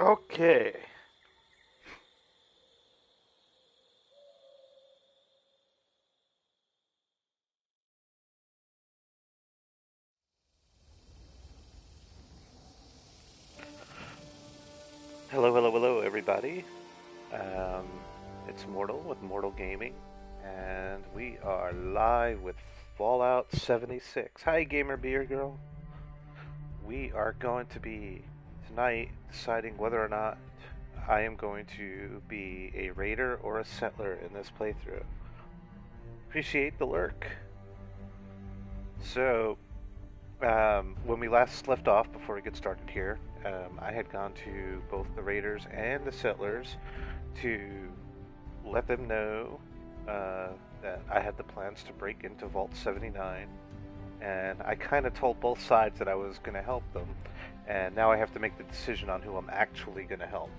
Okay. Hello, hello, hello, everybody. Um, it's Mortal with Mortal Gaming, and we are live with Fallout 76. Hi, Gamer Beer Girl. We are going to be tonight deciding whether or not I am going to be a raider or a settler in this playthrough. Appreciate the lurk. So, when we last left off, before we get started here, I had gone to both the raiders and the settlers to let them know that I had the plans to break into Vault 79, and I kind of told both sides that I was going to help them, and now I have to make the decision on who I'm actually going to help.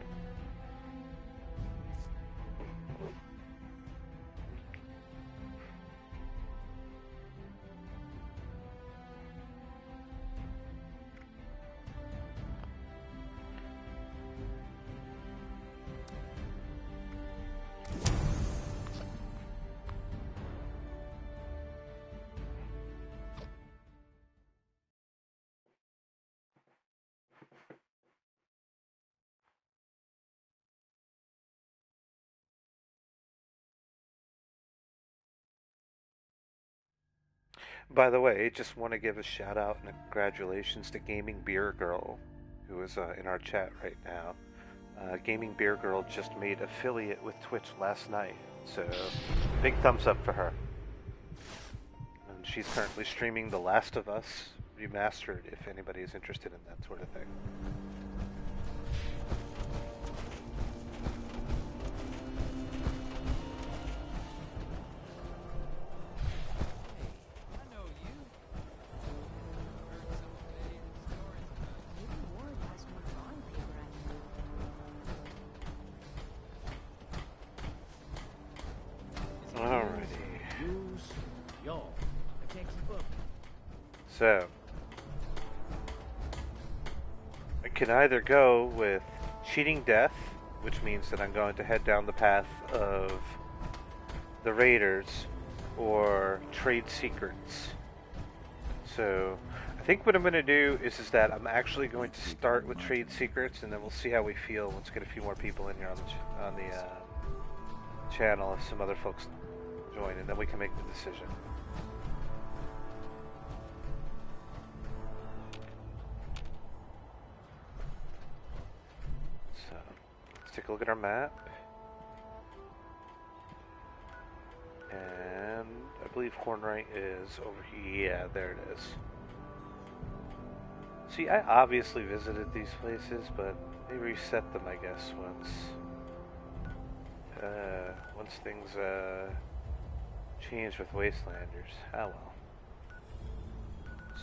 By the way, just want to give a shout out and a congratulations to Gaming Beer Girl, who is in our chat right now. Gaming Beer Girl just made affiliate with Twitch last night, so big thumbs up for her. And she's currently streaming The Last of Us Remastered, if anybody is interested in that sort of thing. So, I can either go with cheating death, which means that I'm going to head down the path of the raiders, or trade secrets. So, I think what I'm going to do is that I'm actually going to start with trade secrets, and then we'll see how we feel once we get a few more people in here on the channel, if some other folks join, and then we can make the decision. So, let's take a look at our map. And I believe Hornwright is over here. Yeah, there it is. See, I obviously visited these places, but they reset them, I guess, once things change with Wastelanders. Ah, well.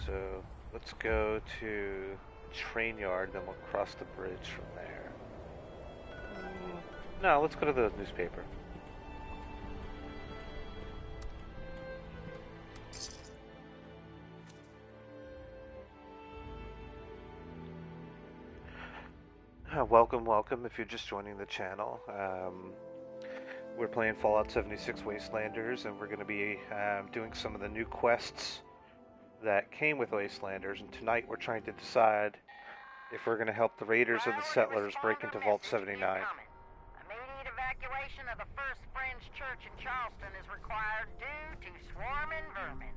So let's go to Train Yard, then we'll cross the bridge from there. No, let's go to the newspaper. Welcome, welcome if you're just joining the channel. We're playing Fallout 76 Wastelanders, and we're going to be doing some of the new quests that came with Wastelanders, and tonight we're trying to decide if we're going to help the raiders or the settlers break into Vault 79. Immediate evacuation of the First Friends Church in Charleston is required due to swarming vermin.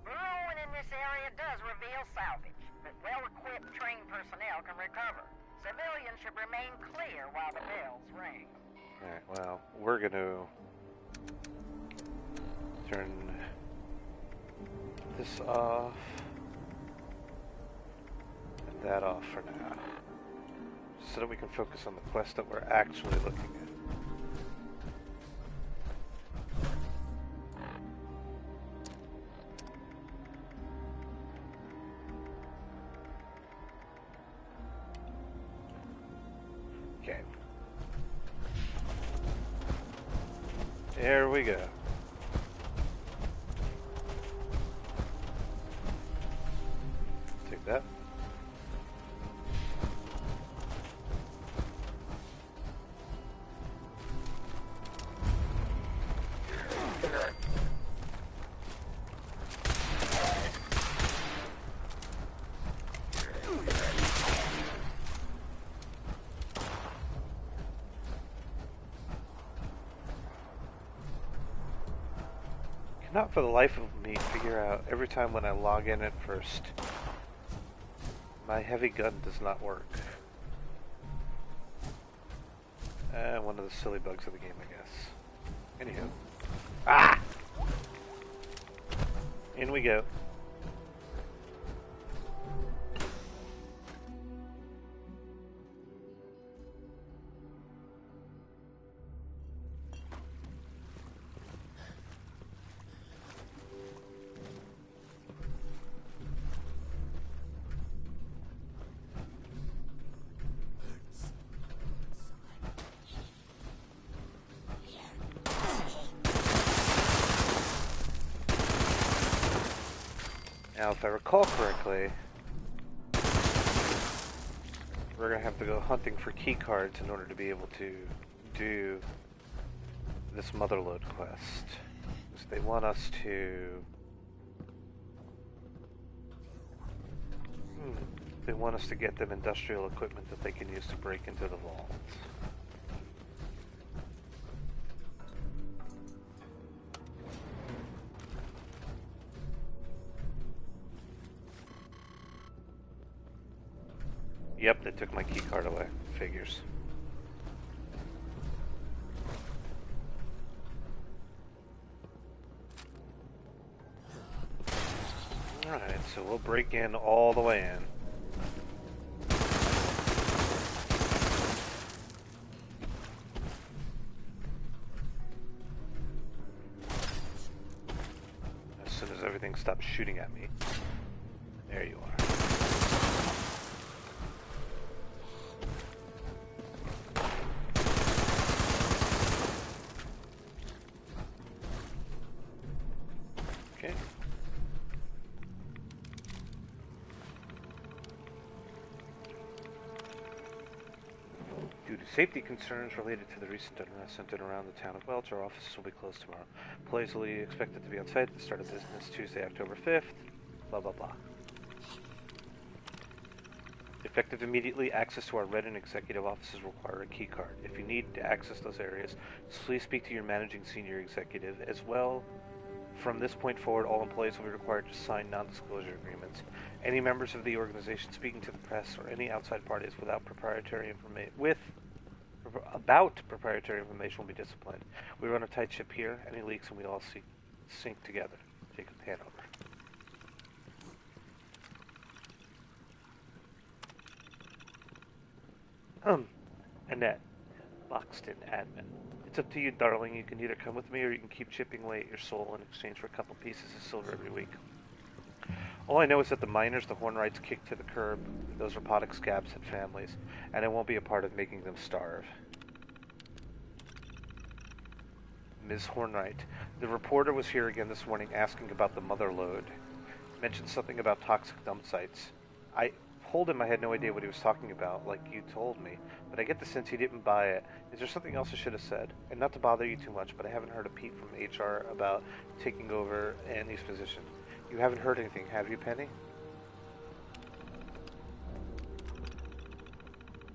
Burrowing in this area does reveal salvage, but well-equipped trained personnel can recover. Civilians should remain clear while the bells ring. Alright, well, we're going to turn this off and that off for now, so that we can focus on the quest that we're actually looking at. Okay. There we go. Take that. cannot for the life of me figure out every time when I log in at first, my heavy gun does not work. One of the silly bugs of the game, I guess. Anywho. Ah! In we go. Now, if I recall correctly, we're going to have to go hunting for key cards in order to be able to do this motherload quest. So they want us to... They want us to get them industrial equipment that they can use to break into the vaults. Yep, they took my key card away. Figures. Alright, so we'll break in all the way in. As soon as everything stops shooting at me. There you are. Okay. Due to safety concerns related to the recent unrest centered around the town of Welch, our offices will be closed tomorrow. Employees will be expected to be on site at the start of business Tuesday, October 5th. Blah, blah, blah. Effective immediately, access to our red and executive offices require a key card. If you need to access those areas, please speak to your managing senior executive. As well, from this point forward, all employees will be required to sign non-disclosure agreements. Any members of the organization speaking to the press or any outside parties without proprietary information will be disciplined. We run a tight ship here. Any leaks and we all sink together. Jacob Hanover. Annette, Boxton, admin. It's up to you, darling. You can either come with me or you can keep chipping away at your soul in exchange for a couple pieces of silver every week. All I know is that the miners the Hornwrights kicked to the curb, those robotic scabs had families, and I won't be a part of making them starve. Ms. Hornwright, the reporter was here again this morning asking about the mother lode. Mentioned something about toxic dump sites. I told him I had no idea what he was talking about, like you told me, but I get the sense he didn't buy it. Is there something else I should have said? And not to bother you too much, but I haven't heard a peep from HR about taking over Annie's position. You haven't heard anything, have you, Penny?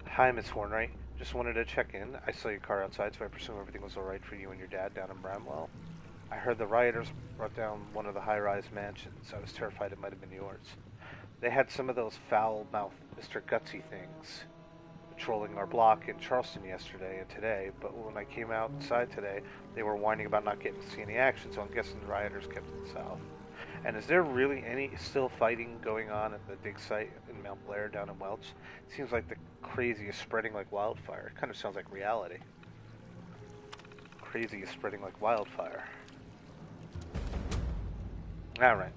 Hi, Miss Hornwright. Just wanted to check in. I saw your car outside, so I presume everything was alright for you and your dad down in Bramwell. I heard the rioters brought down one of the high-rise mansions. I was terrified it might have been yours. They had some of those foul-mouthed Mr. Gutsy things patrolling our block in Charleston yesterday and today, but when I came outside today, they were whining about not getting to see any action, so I'm guessing the rioters kept to the south. And is there really any still fighting going on at the dig site in Mount Blair down in Welch? It seems like the crazy is spreading like wildfire. It kind of sounds like reality. Crazy is spreading like wildfire. Alright.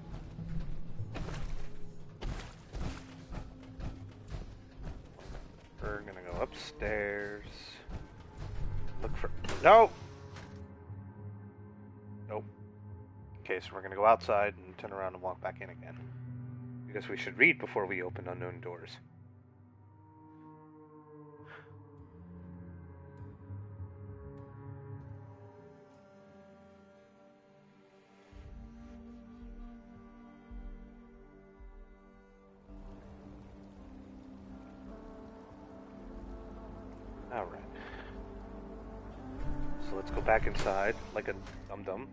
We're gonna go upstairs. Look for... No! Nope. Okay, so we're gonna go outside and turn around and walk back in again. Because we should read before we open unknown doors. Alright. So let's go back inside like a dum-dum.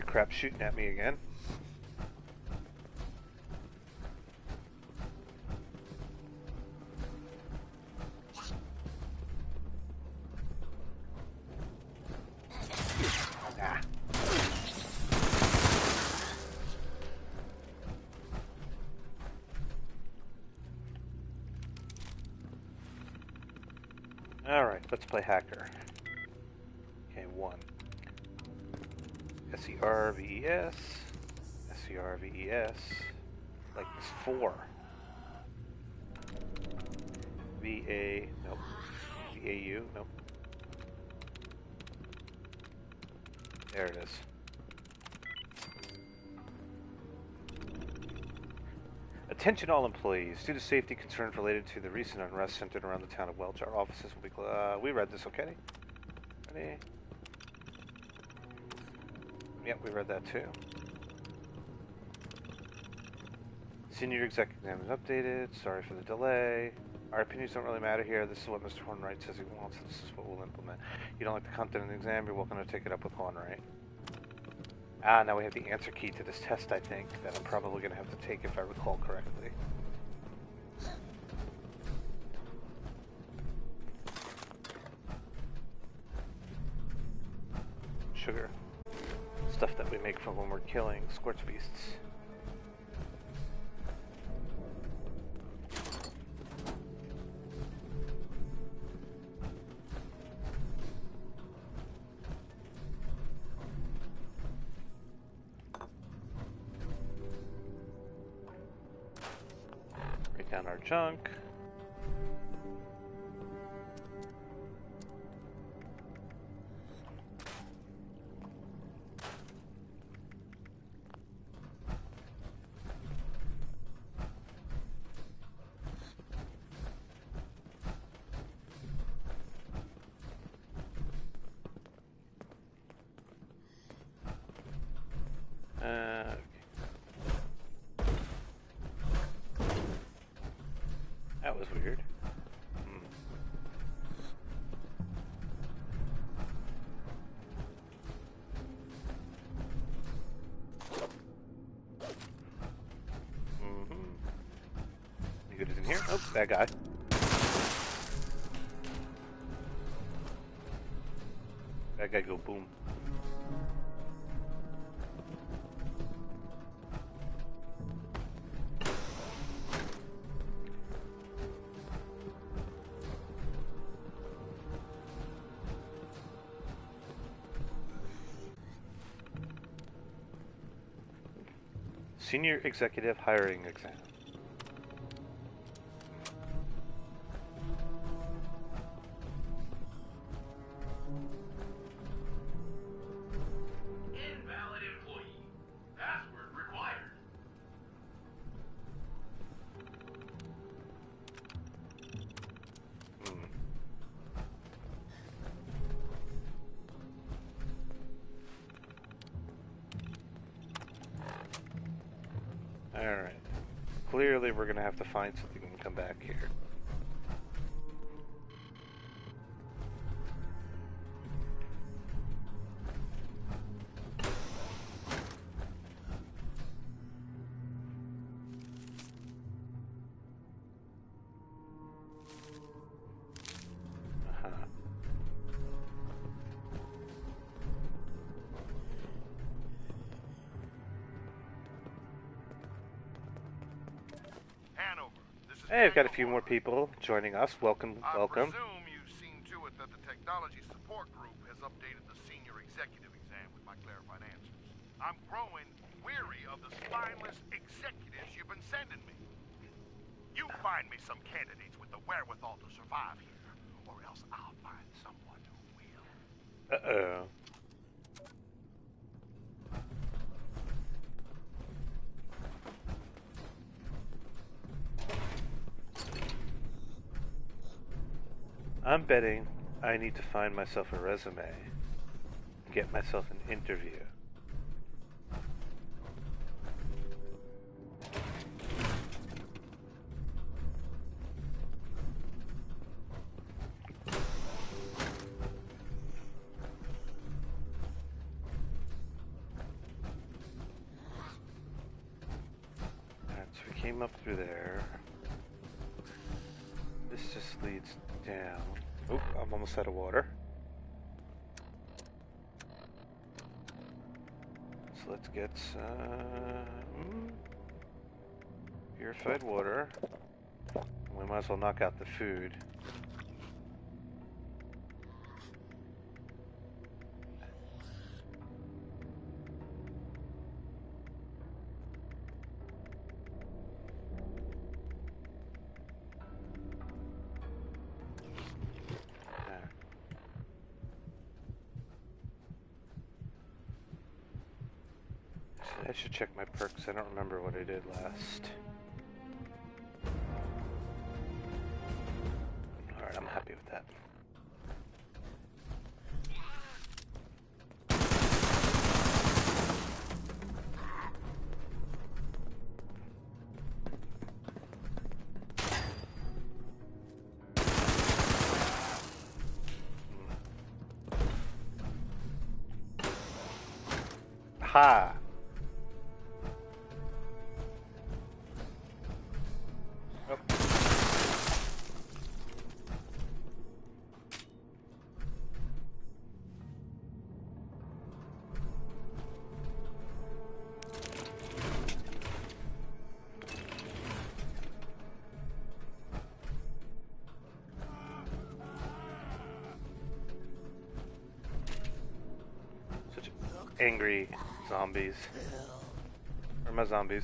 crap shooting at me again. Nah. Alright, let's play hacker. Okay, 1. SERVES. SERVES. Like 4. VA. Nope. VAU. Nope. There it is. Attention all employees. Due to safety concerns related to the recent unrest centered around the town of Welch, our offices will be closed. We read this, okay? Ready? Yep, we read that too. Senior executive is updated. Sorry for the delay. Our opinions don't really matter here. This is what Mr. Hornwright says he wants. This is what we'll implement. You don't like the content of the exam, you're welcome to take it up with Hornwright. Ah, now we have the answer key to this test, I think, that I'm probably going to have to take if I recall correctly. Sugar. Stuff that we make from when we're killing scorch beasts. Break down our junk. That was weird. Any good is in here? Oh, that guy. That guy go boom. Senior Executive Hiring Exam. Invalid employee. Password required. Alright. Clearly we're going to have to find something and come back here. Hey, I've got a few more people joining us. Welcome, welcome. I presume you've seen to it that the Technology Support Group has updated the Senior Executive exam with my clarified answers. I'm growing weary of the spineless executives you've been sending me. You find me some candidates with the wherewithal to survive here, or else I'll find someone who will. Uh-oh. I'm betting I need to find myself a resume, get myself an interview. came up through there. This just leads down. Oh, I'm almost out of water. So let's get some purified water. We might as well knock out the food. I should check my perks. I don't remember what I did last. Alright, I'm happy with that. Ha! Such angry zombies. Where are my zombies?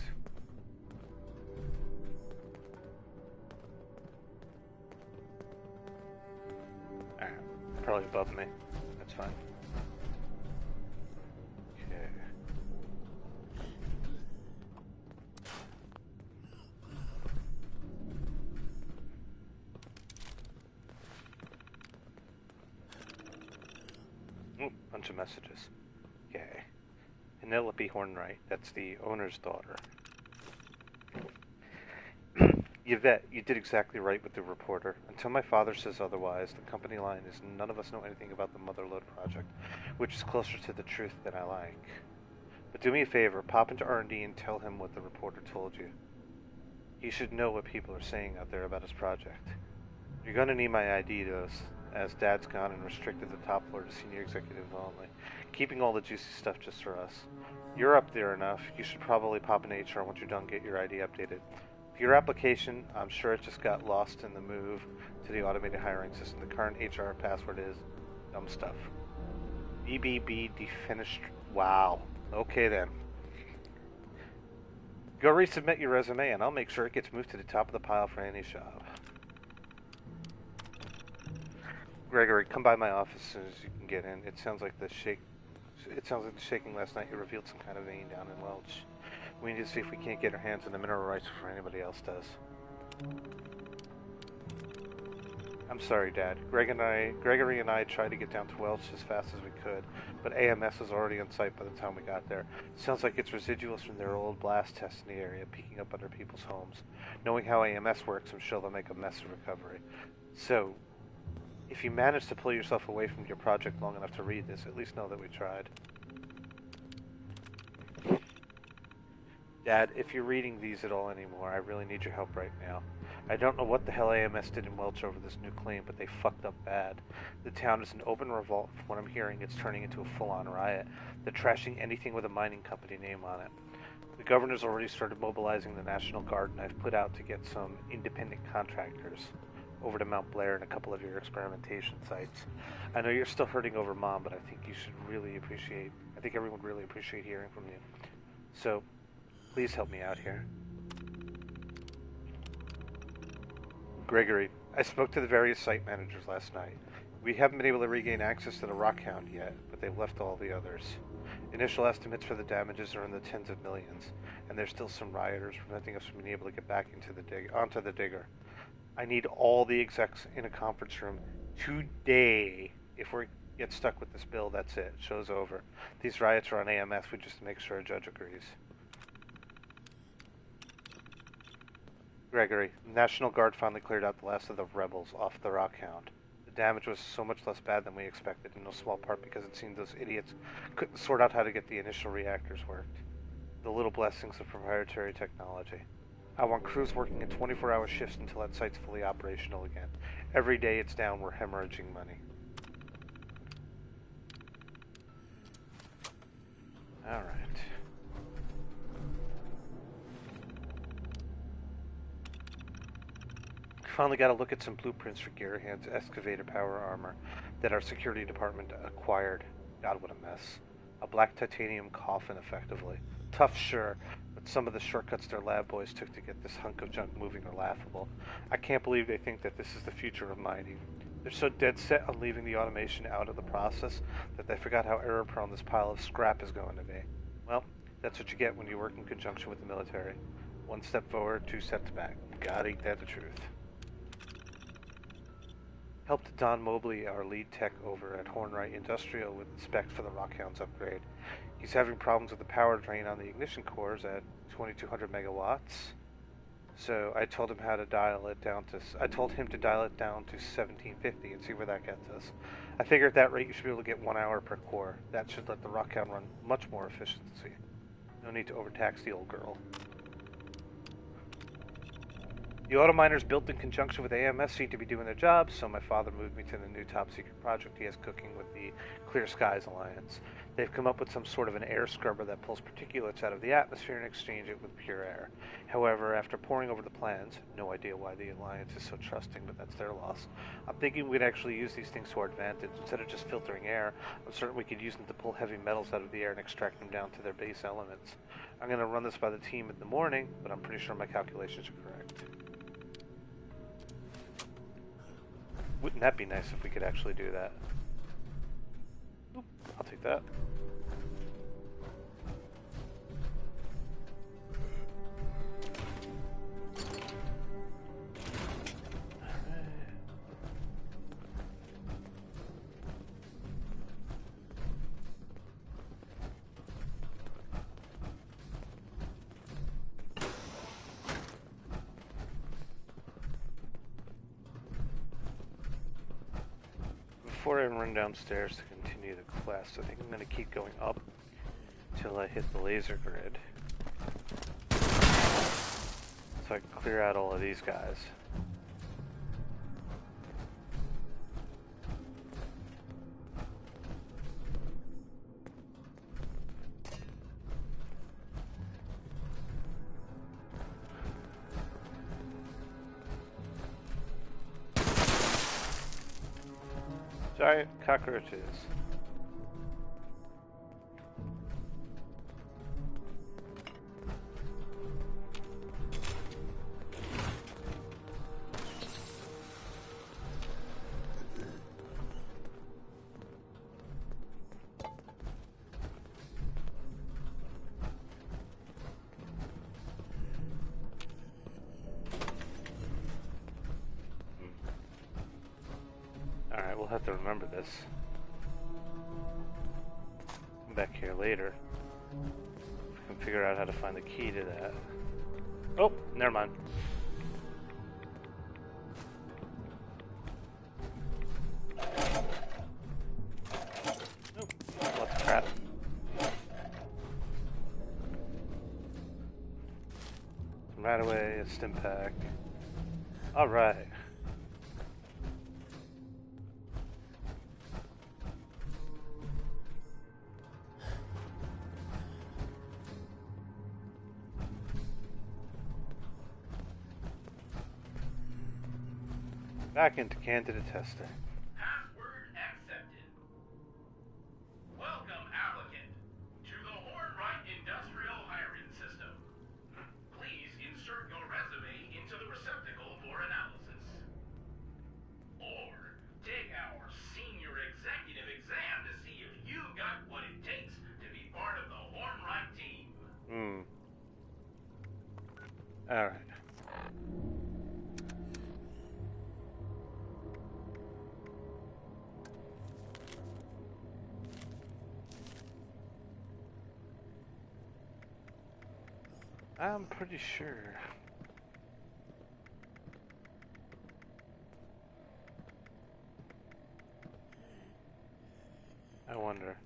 Alright, probably above me. That's fine. Okay. Ooh, bunch of messages. Okay. Penelope Hornwright, that's the owner's daughter. Yvette, you did exactly right with the reporter. Until my father says otherwise, the company line is none of us know anything about the Motherlode project, which is closer to the truth than I like. But do me a favor, pop into R&D and tell him what the reporter told you. He should know what people are saying out there about his project. You're gonna need my ID, though, as Dad's gone and restricted the top floor to senior executives only, keeping all the juicy stuff just for us. You're up there enough. You should probably pop in HR once you're done, get your ID updated. For your application, I'm sure it just got lost in the move to the automated hiring system. The current HR password is dumb stuff. BBB definished. Wow. Okay then. Go resubmit your resume and I'll make sure it gets moved to the top of the pile for any job. Gregory, come by my office as soon as you can get in. It sounds like the shaking last night. You revealed some kind of vein down in Welch. We need to see if we can't get our hands on the mineral rights before anybody else does. I'm sorry, Dad. Gregory and I tried to get down to Welch as fast as we could, but AMS was already on site by the time we got there. Sounds like it's residuals from their old blast tests in the area, peeking up under people's homes. Knowing how AMS works, I'm sure they'll make a mess of recovery. So, if you manage to pull yourself away from your project long enough to read this, at least know that we tried. Dad, if you're reading these at all anymore, I really need your help right now. I don't know what the hell AMS did in Welch over this new claim, but they fucked up bad. The town is an open revolt. From what I'm hearing, it's turning into a full-on riot. They're trashing anything with a mining company name on it. The governor's already started mobilizing the National Guard, and I've put out to get some independent contractors over to Mount Blair and a couple of your experimentation sites. I know you're still hurting over Mom, but I think everyone would really appreciate hearing from you. So, please help me out here. Gregory, I spoke to the various site managers last night. We haven't been able to regain access to the Rockhound yet, but they've left all the others. Initial estimates for the damages are in the tens of millions, and there's still some rioters preventing us from being able to get back onto the digger. I need all the execs in a conference room today. If we get stuck with this bill, that's it. Show's over. These riots are on AMS. We just make sure a judge agrees. Gregory, the National Guard finally cleared out the last of the rebels off the Rockhound. The damage was so much less bad than we expected, in no small part because it seemed those idiots couldn't sort out how to get the initial reactors worked. The little blessings of proprietary technology. I want crews working in 24-hour shifts until that site's fully operational again. Every day it's down, we're hemorrhaging money. Alright. Finally got to look at some blueprints for Garahan's excavator power armor that our security department acquired. God, what a mess. A black titanium coffin, effectively. Tough, sure, but some of the shortcuts their lab boys took to get this hunk of junk moving are laughable. I can't believe they think that this is the future of mining. They're so dead set on leaving the automation out of the process that they forgot how error-prone this pile of scrap is going to be. Well, that's what you get when you work in conjunction with the military. One step forward, two steps back. God, ain't that the truth. Helped Don Mobley, our lead tech over at Hornwright Industrial, with the spec for the Rockhounds upgrade. He's having problems with the power drain on the ignition cores at 2200 megawatts. So I told him how to dial it down to. I told him to dial it down to 1750 and see where that gets us. I figure at that rate you should be able to get 1 hour per core. That should let the Rockhound run much more efficiency. No need to overtax the old girl. The auto miners built in conjunction with AMS seem to be doing their job, so my father moved me to the new top-secret project he has cooking with the Clear Skies Alliance. They've come up with some sort of an air scrubber that pulls particulates out of the atmosphere and exchange it with pure air. However, after poring over the plans, no idea why the Alliance is so trusting, but that's their loss. I'm thinking we'd actually use these things to our advantage. Instead of just filtering air, I'm certain we could use them to pull heavy metals out of the air and extract them down to their base elements. I'm going to run this by the team in the morning, but I'm pretty sure my calculations are correct. Wouldn't that be nice if we could actually do that? Oop, I'll take that. Before I run downstairs to continue the quest, I think I'm going to keep going up till I hit the laser grid, so I can clear out all of these guys. Giant cockroaches. Alright, we'll have to remember this. Come back here later. We can figure out how to find the key to that. Oh, never mind. Oh, lots of crap. Right away, a stim pack. Alright. Back into candidate testing. Password accepted. Welcome, applicant, to the Hornwright Industrial Hiring System. Please insert your resume into the receptacle for analysis. Or take our senior executive exam to see if you got what it takes to be part of the Hornwright team. Alright. I'm pretty sure. I wonder.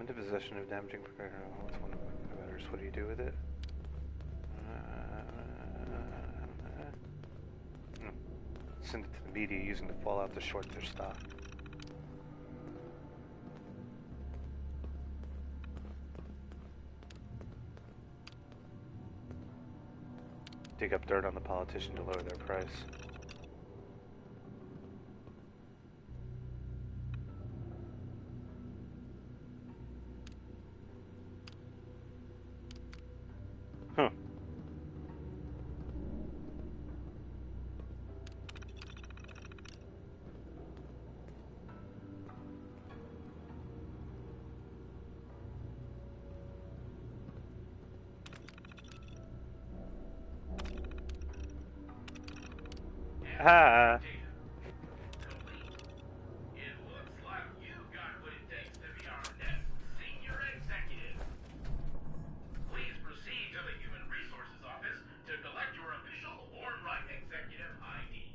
come into possession of damaging matters. What do you do with it? Send it to the media using the fallout to short their stock. Dig up dirt on the politician to lower their price. Huh. Ah. It looks like you got what it takes to be our next senior executive. Please proceed to the Human Resources Office to collect your official Hornwright Executive ID.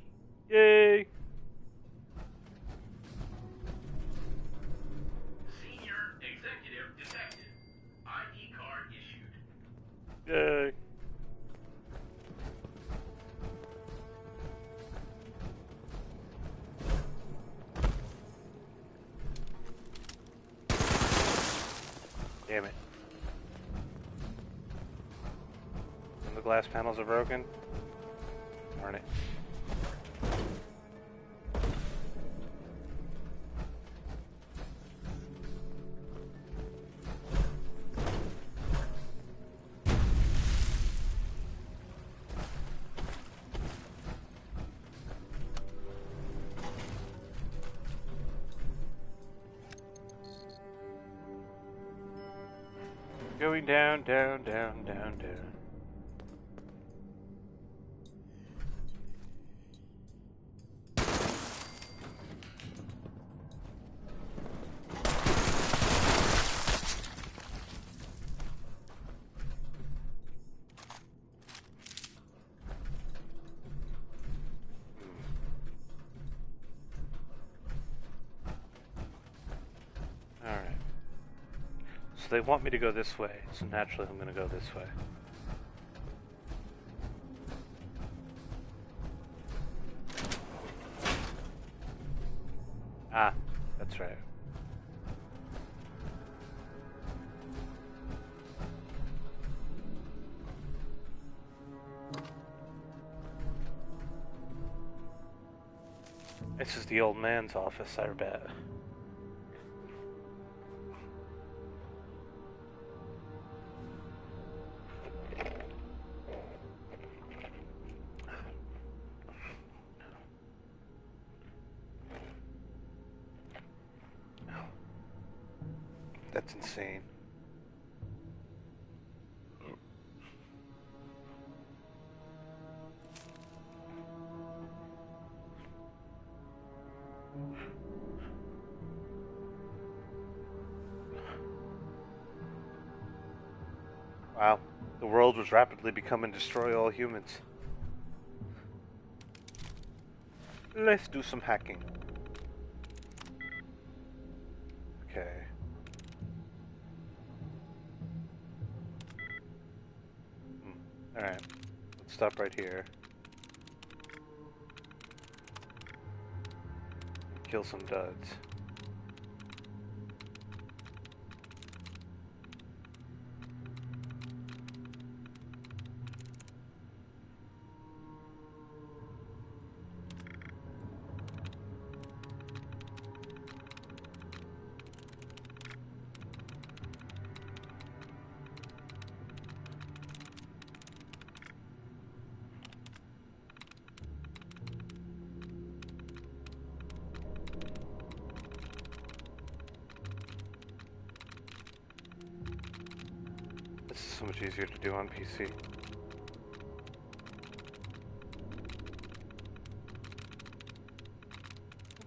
Yay! Senior Executive detected. ID card issued. Yay! Damn it. And the glass panels are broken? Darn it. Going down, down, down, down, down. Alright. So they want me to go this way, so naturally I'm going to go this way. Ah, that's right. This is the old man's office, I bet. That's insane. Wow, the world was rapidly becoming destroy all humans. Let's do some hacking. Okay. Alright, let's stop right here. Kill some duds. This is so much easier to do on PC.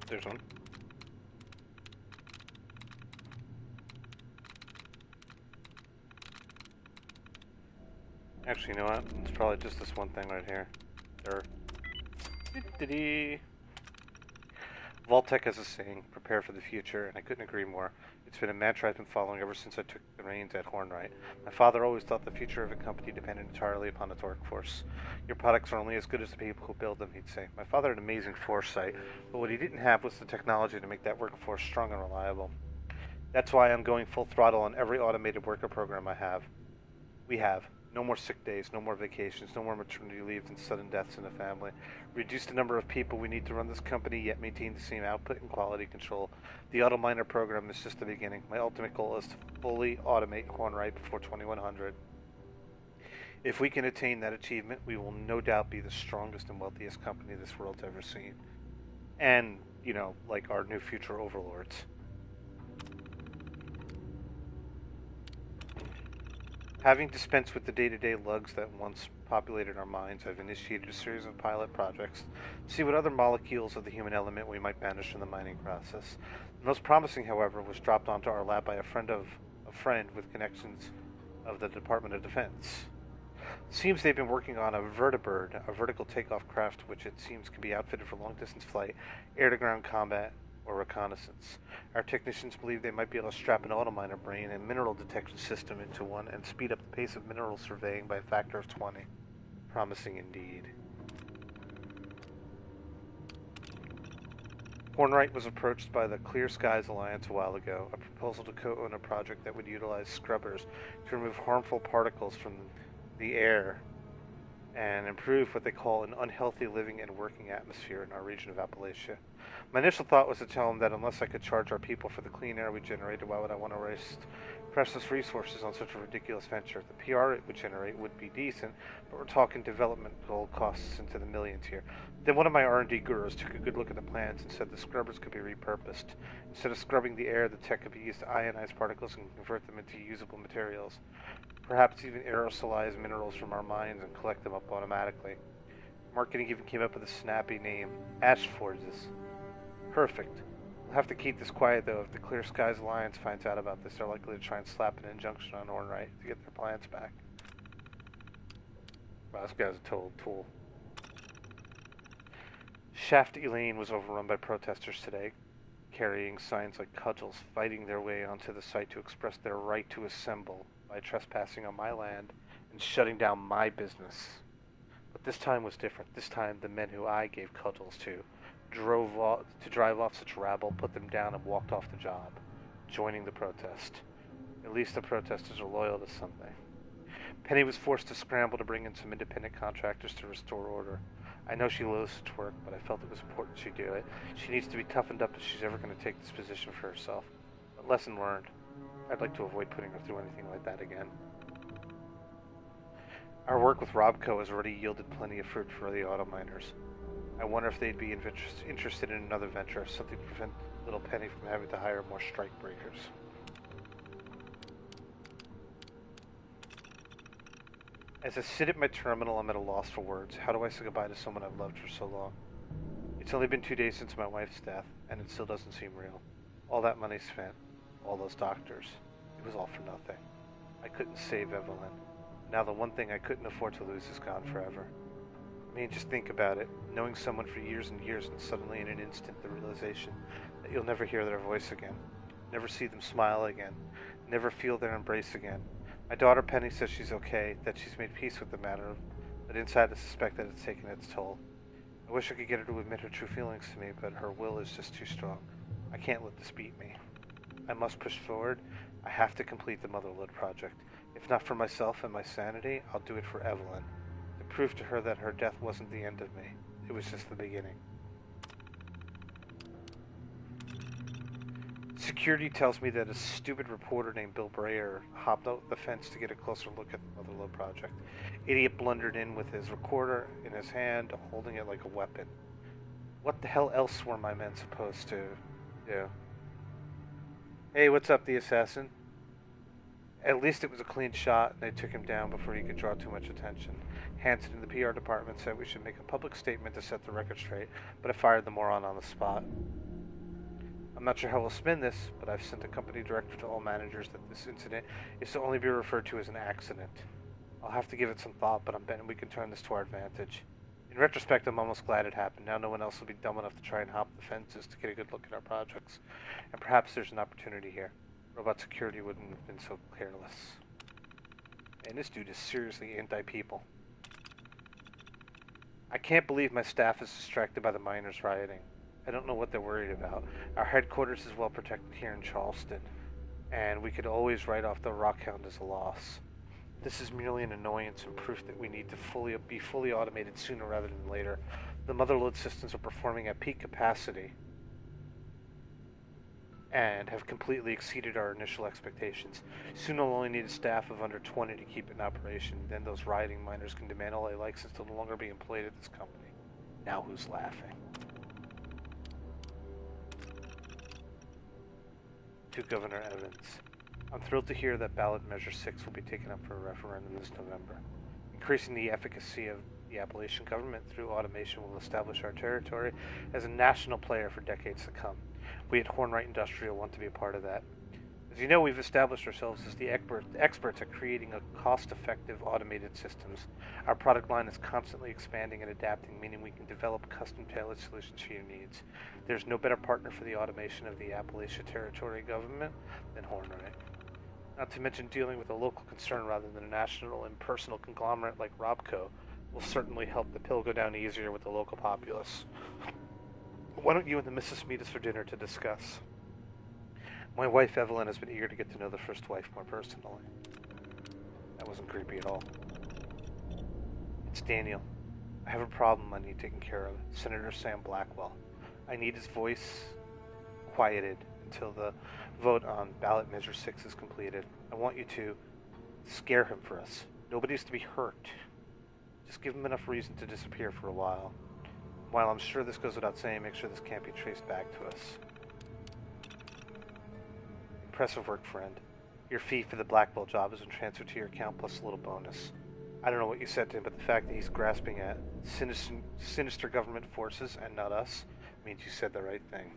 There's one. Actually, you know what? It's probably just this one thing right here. There. Vault-Tec has a saying, prepare for the future, and I couldn't agree more. It's been a mantra I've been following ever since I took the reins at Hornwright. My father always thought the future of a company depended entirely upon its workforce. Your products are only as good as the people who build them, he'd say. My father had amazing foresight, but what he didn't have was the technology to make that workforce strong and reliable. That's why I'm going full throttle on every automated worker program we have. No more sick days, no more vacations, no more maternity leaves and sudden deaths in the family. Reduce the number of people we need to run this company, yet maintain the same output and quality control. The auto miner program is just the beginning. My ultimate goal is to fully automate Hornwright before 2100. If we can attain that achievement, we will no doubt be the strongest and wealthiest company this world's ever seen. And, like our new future overlords. Having dispensed with the day-to-day lugs that once populated our minds, I've initiated a series of pilot projects to see what other molecules of the human element we might banish from the mining process. The most promising, however, was dropped onto our lab by a friend with connections of the Department of Defense. It seems they've been working on a vertibird, a vertical takeoff craft which it seems can be outfitted for long-distance flight, air-to-ground combat, or reconnaissance. Our technicians believe they might be able to strap an autominer brain and mineral detection system into one and speed up the pace of mineral surveying by a factor of 20. Promising indeed. Hornwright was approached by the Clear Skies Alliance a while ago, a proposal to co-own a project that would utilize scrubbers to remove harmful particles from the air and improve what they call an unhealthy living and working atmosphere in our region of Appalachia. My initial thought was to tell them that unless I could charge our people for the clean air we generated, why would I want to waste precious resources on such a ridiculous venture? The PR it would generate would be decent, but we're talking developmental costs into the millions here. Then one of my R&D gurus took a good look at the plans and said the scrubbers could be repurposed. Instead of scrubbing the air, the tech could be used to ionize particles and convert them into usable materials. Perhaps even aerosolize minerals from our mines and collect them up automatically. Marketing even came up with a snappy name, Ash Forges. Perfect. We'll have to keep this quiet, though. If the Clear Skies Alliance finds out about this, they're likely to try and slap an injunction on Hornwright to get their plans back. Wow, this guy's a total tool. Shaft Elaine was overrun by protesters today, carrying signs like cudgels, fighting their way onto the site to express their right to assemble by trespassing on my land and shutting down my business. But this time was different. This time, the men who I gave cudgels to drive off such rabble, put them down, and walked off the job, joining the protest. At least the protesters are loyal to something. Penny was forced to scramble to bring in some independent contractors to restore order. I know she loathes such work, but I felt it was important she do it. She needs to be toughened up if she's ever going to take this position for herself. But lesson learned. I'd like to avoid putting her through anything like that again. Our work with Robco has already yielded plenty of fruit for the auto miners. I wonder if they'd be interested in another venture, something to prevent little Penny from having to hire more strike breakers. As I sit at my terminal, I'm at a loss for words. How do I say goodbye to someone I've loved for so long? It's only been 2 days since my wife's death, and it still doesn't seem real. All that money spent, all those doctors, it was all for nothing. I couldn't save Evelyn. Now the one thing I couldn't afford to lose is gone forever. I mean, just think about it. Knowing someone for years and years, and suddenly in an instant the realization that you'll never hear their voice again, never see them smile again, never feel their embrace again. My daughter Penny says she's okay, that she's made peace with the matter, but inside I suspect that it's taken its toll. I wish I could get her to admit her true feelings to me, but her will is just too strong. I can't let this beat me. I must push forward. I have to complete the Motherload project. If not for myself and my sanity, I'll do it for Evelyn. To prove to her that her death wasn't the end of me. It was just the beginning. Security tells me that a stupid reporter named Bill Breyer hopped out the fence to get a closer look at the Motherload project. Idiot blundered in with his recorder in his hand, holding it like a weapon. What the hell else were my men supposed to do? Hey, what's up, the assassin? At least it was a clean shot, and they took him down before he could draw too much attention. Hanson in the PR department said we should make a public statement to set the record straight, but I fired the moron on the spot. I'm not sure how we'll spin this, but I've sent a company director to all managers that this incident is to only be referred to as an accident. I'll have to give it some thought, but I'm betting we can turn this to our advantage. In retrospect, I'm almost glad it happened. Now no one else will be dumb enough to try and hop the fences to get a good look at our projects. And perhaps there's an opportunity here. Robot security wouldn't have been so careless. And this dude is seriously anti-people. I can't believe my staff is distracted by the miners rioting. I don't know what they're worried about. Our headquarters is well protected here in Charleston, and we could always write off the Rockhound as a loss. This is merely an annoyance and proof that we need to be fully automated sooner rather than later. The motherload systems are performing at peak capacity and have completely exceeded our initial expectations. Soon we'll only need a staff of under 20 to keep it in operation. Then those rioting miners can demand all they like since they'll no longer be employed at this company. Now who's laughing? To Governor Evans. I'm thrilled to hear that ballot measure 6 will be taken up for a referendum this November. Increasing the efficacy of the Appalachian government through automation will establish our territory as a national player for decades to come. We at Hornwright Industrial want to be a part of that. As you know, we've established ourselves as the experts at creating a cost-effective automated systems. Our product line is constantly expanding and adapting, meaning we can develop custom-tailored solutions for your needs. There's no better partner for the automation of the Appalachia Territory government than Hornwright. Not to mention dealing with a local concern rather than a national impersonal conglomerate like Robco will certainly help the pill go down easier with the local populace. Why don't you and the missus meet us for dinner to discuss? My wife Evelyn has been eager to get to know the first wife more personally. That wasn't creepy at all. It's Daniel. I have a problem I need taken care of. Senator Sam Blackwell. I need his voice quieted until the vote on ballot measure 6 is completed. I want you to scare him for us. Nobody's to be hurt. Just give him enough reason to disappear for a while. While I'm sure this goes without saying, make sure this can't be traced back to us. Impressive work, friend. Your fee for the Blackwell job has been transferred to your account plus a little bonus. I don't know what you said to him, but the fact that he's grasping at sinister government forces and not us means you said the right thing.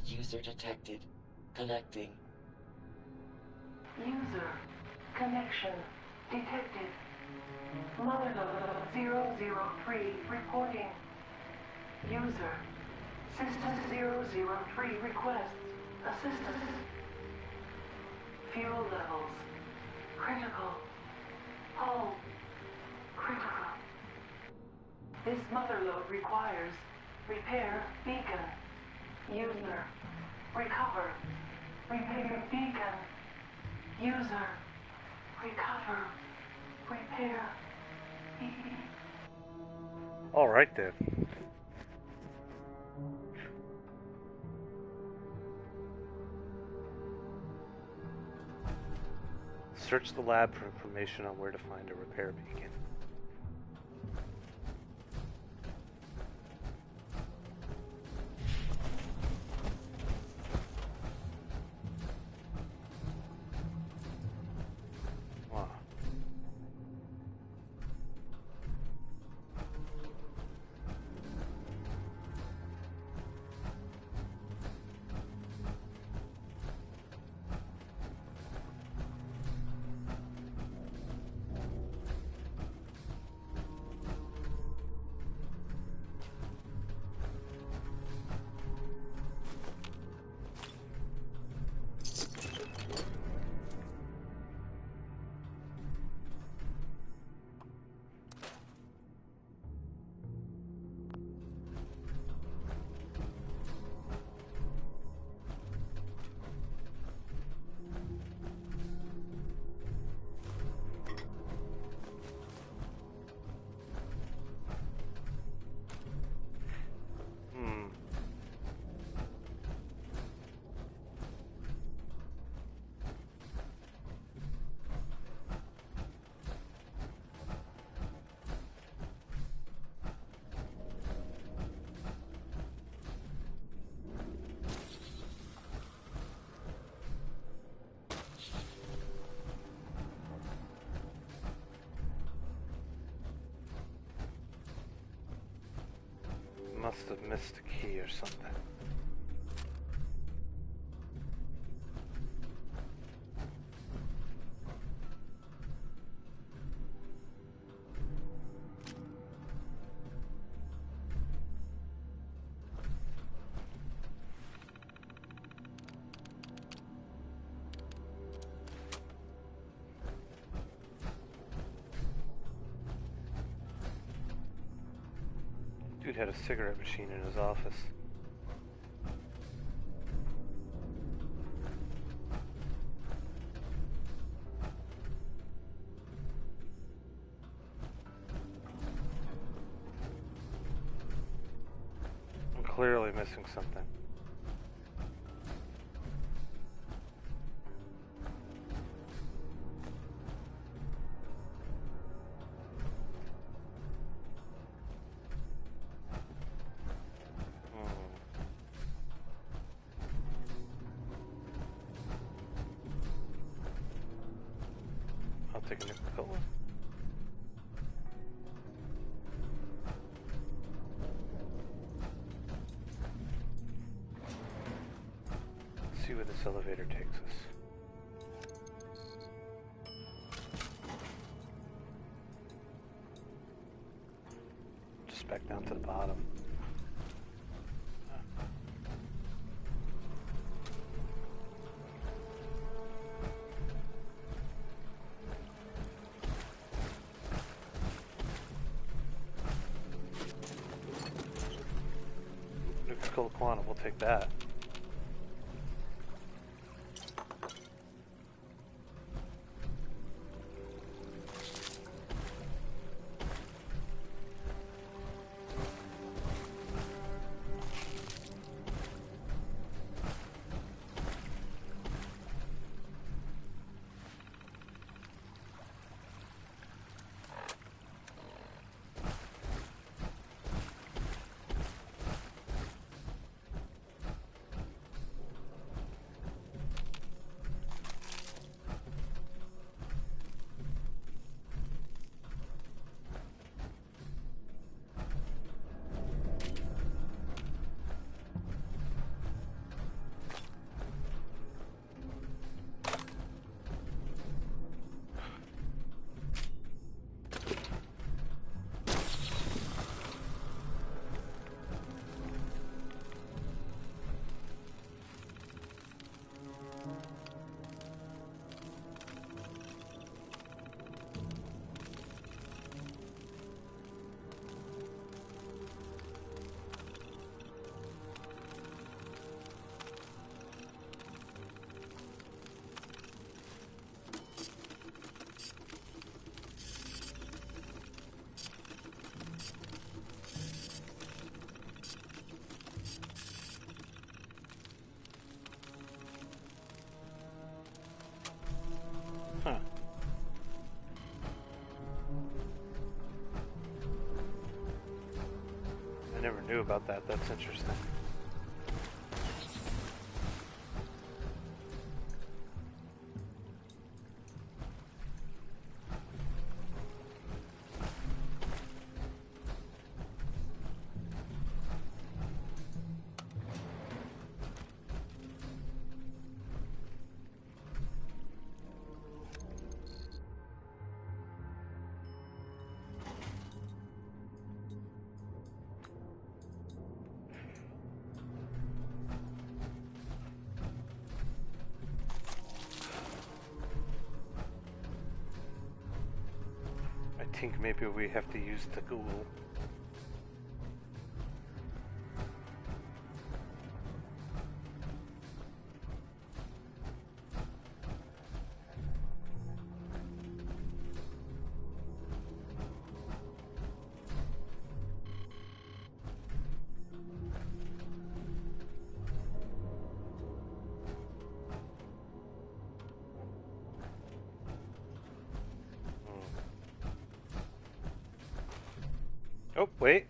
User detected. Connecting. User connection detected. Motherload 003 reporting. User System 003 requests assistance. Fuel levels critical. Hull critical. This motherload requires repair beacon. User recover. Repair beacon. User recover. Repair beacon. All right then. Search the lab for information on where to find a repair beacon. Must have missed a key or something. Dude had a cigarette machine in his office. I'm clearly missing something. I'll take a nickel cola. Let's see where this elevator takes us. Just back down to the bottom. Nuka-Cola Quantum, we'll take that. Huh. I never knew about that. That's interesting. I think maybe we have to use the Google. Oh, wait.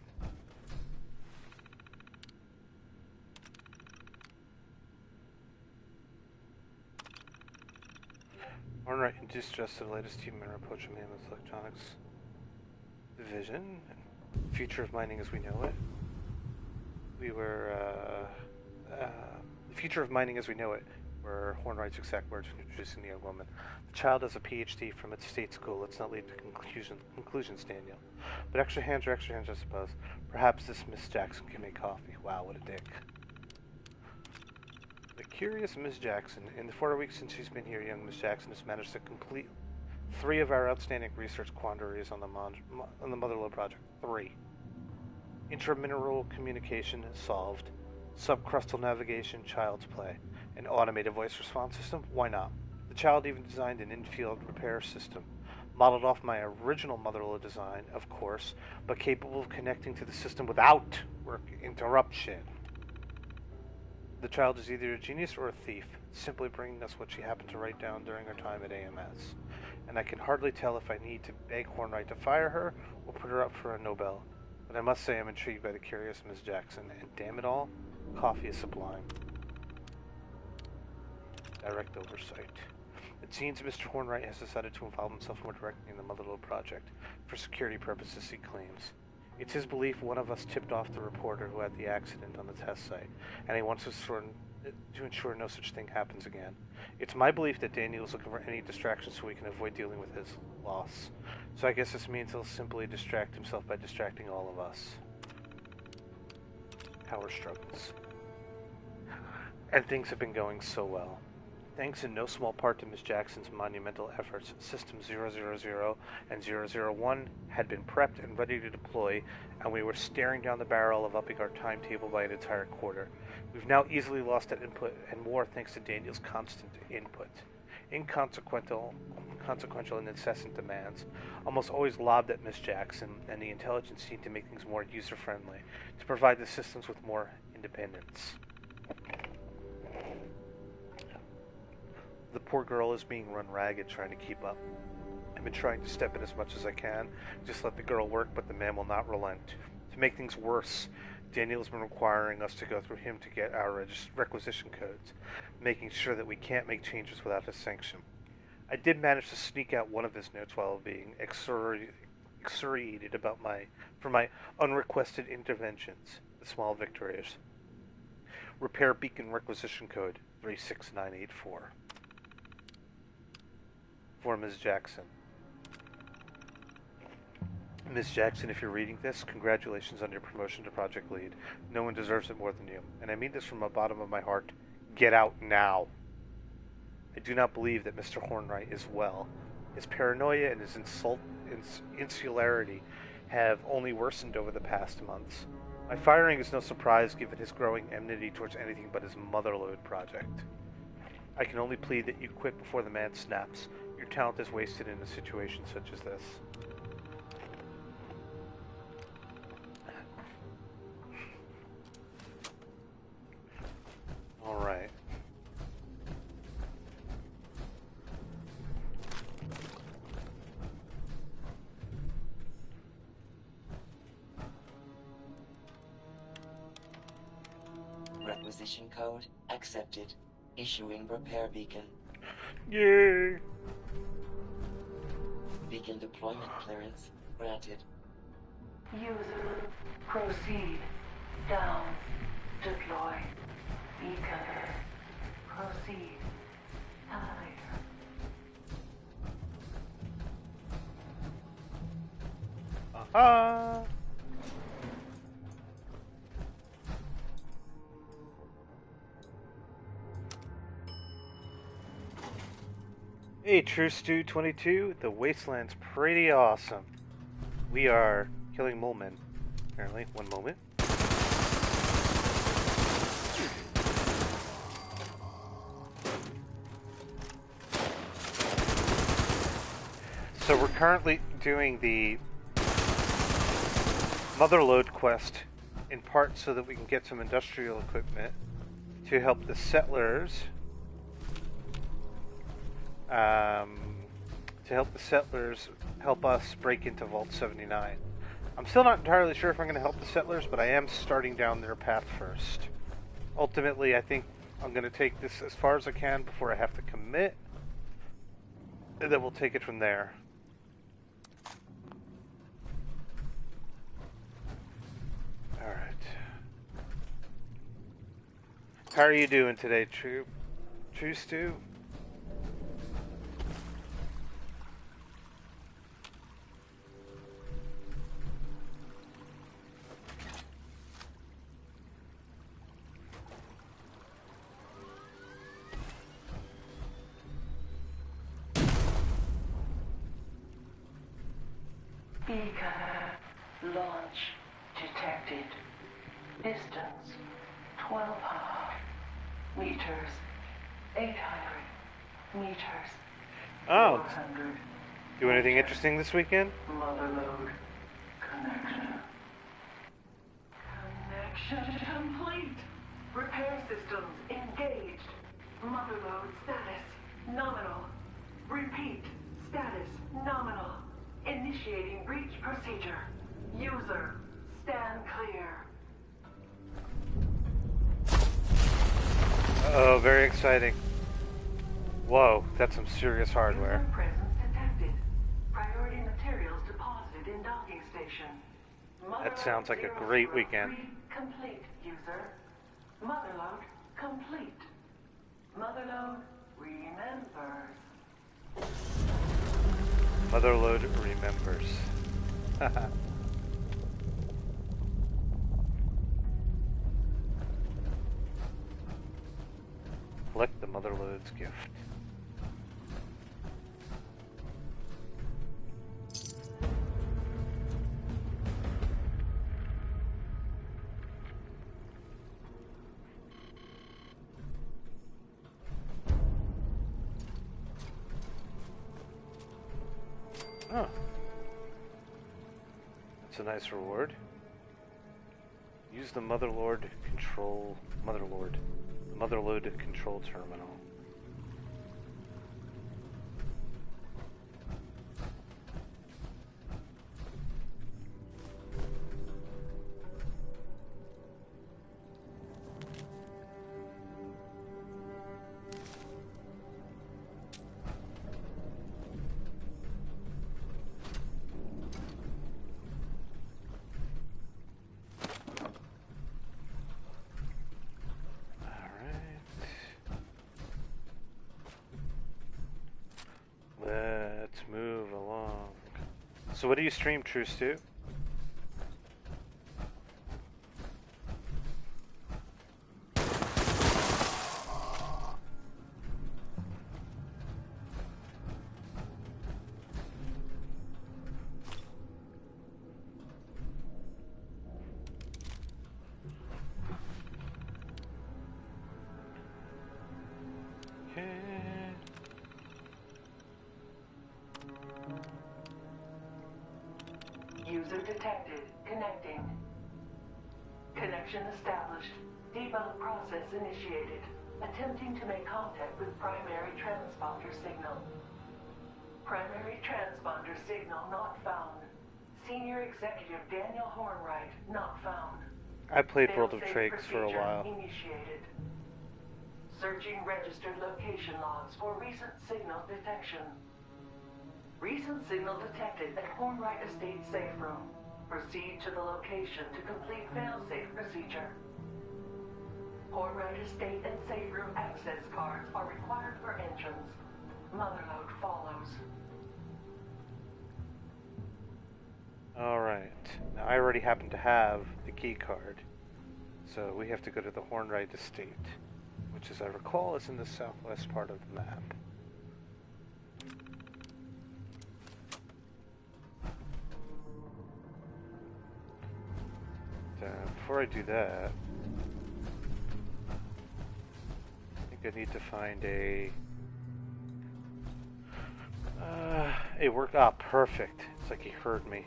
Alright, induced stress to the latest team member approach from Mammoth Electronics Division. Future of mining as we know it. We were the future of mining as we know it, were Hornwright's exact words when introducing the young woman. The child has a PhD from its state school. Let's not lead to conclusions, Daniel. But extra hands are extra hands, I suppose. Perhaps this Miss Jackson can make coffee. Wow, what a dick. The curious Miss Jackson. In the 4 weeks since she's been here, young Miss Jackson has managed to complete 3 of our outstanding research quandaries on the Motherlode project. 3. Intramineral communication solved. Subcrustal navigation, child's play. An automated voice response system? Why not? The child even designed an in-field repair system. Modeled off my original Motherlode design, of course, but capable of connecting to the system without work interruption. The child is either a genius or a thief, simply bringing us what she happened to write down during her time at AMS. And I can hardly tell if I need to beg Hornwright to fire her or put her up for a Nobel. But I must say I'm intrigued by the curious Miss Jackson, and damn it all, coffee is sublime. Direct oversight. It seems Mr. Hornwright has decided to involve himself more directly in the Motherlode project. For security purposes, he claims. It's his belief one of us tipped off the reporter who had the accident on the test site, and he wants us to ensure no such thing happens again. It's my belief that Daniel is looking for any distraction so we can avoid dealing with his loss. So I guess this means he'll simply distract himself by distracting all of us. Power struggles. And things have been going so well. Thanks in no small part to Miss Jackson's monumental efforts, Systems 000 and 001 had been prepped and ready to deploy, and we were staring down the barrel of upping our timetable by an entire quarter. We've now easily lost that input, and more thanks to Daniel's constant input. Inconsequential and incessant demands, almost always lobbed at Miss Jackson, and the intelligence seemed to make things more user-friendly, to provide the systems with more independence. The poor girl is being run ragged trying to keep up. I've been trying to step in as much as I can, just let the girl work, but the man will not relent. To make things worse, Daniel's been requiring us to go through him to get our requisition codes, making sure that we can't make changes without his sanction. I did manage to sneak out one of his notes while being excoriated for my unrequested interventions, the small victories. Repair beacon requisition code 36984. For Ms. Jackson. Ms. Jackson, if you're reading this, congratulations on your promotion to Project Lead. No one deserves it more than you. And I mean this from the bottom of my heart. Get out now. I do not believe that Mr. Hornwright is well. His paranoia and his insularity have only worsened over the past months. My firing is no surprise given his growing enmity towards anything but his Motherlode project. I can only plead that you quit before the man snaps. Your talent is wasted in a situation such as this. Alright. Requisition code accepted. Issuing repair beacon. Yay! Beacon deployment clearance granted. User, proceed. Down. Deploy. Beacon. Proceed. Higher. Aha! Hey, True Stew 22, the Wasteland's pretty awesome. We are killing mole men, apparently. One moment. So we're currently doing the Motherlode quest in part so that we can get some industrial equipment to help the settlers help us break into Vault 79. I'm still not entirely sure if I'm going to help the settlers, but I am starting down their path first. Ultimately, I think I'm going to take this as far as I can before I have to commit, and then we'll take it from there. Alright. How are you doing today, True Stew? Beacon launch detected. Distance 1,200 meters. 800 meters. Oh, 400 do anything meters. interesting this weekend? Motherload connection. Connection complete. Repair systems engaged. Motherload status nominal. Repeat, status nominal. Initiating breach procedure. User, stand clear. Oh, very exciting. Whoa, that's some serious hardware. User presence detected. Priority materials deposited in docking station. That sounds like a 003 great weekend. complete, user. Motherload complete. Motherload remembers. Motherload remembers. Collect the Motherload's gift. Oh. That's a nice reward. Use the Motherload control terminal. Let's move along. So what do you stream, True Stew? User detected. Connecting. Connection established. Debug process initiated. Attempting to make contact with primary transponder signal. Primary transponder signal not found. Senior Executive Daniel Hornwright not found. I played World of Fail-safe Trakes for a procedure while. Initiated. Searching registered location logs for recent signal detection. Recent signal detected at Hornwright Estate safe room. Proceed to the location to complete fail-safe procedure. Hornwright Estate and safe room access cards are required for entrance. Motherload follows. Alright. Now I already happen to have the key card. So we have to go to the Hornwright Estate, which as I recall is in the southwest part of the map. Before I do that, I think I need to find a work. Ah, perfect. It's like he heard me.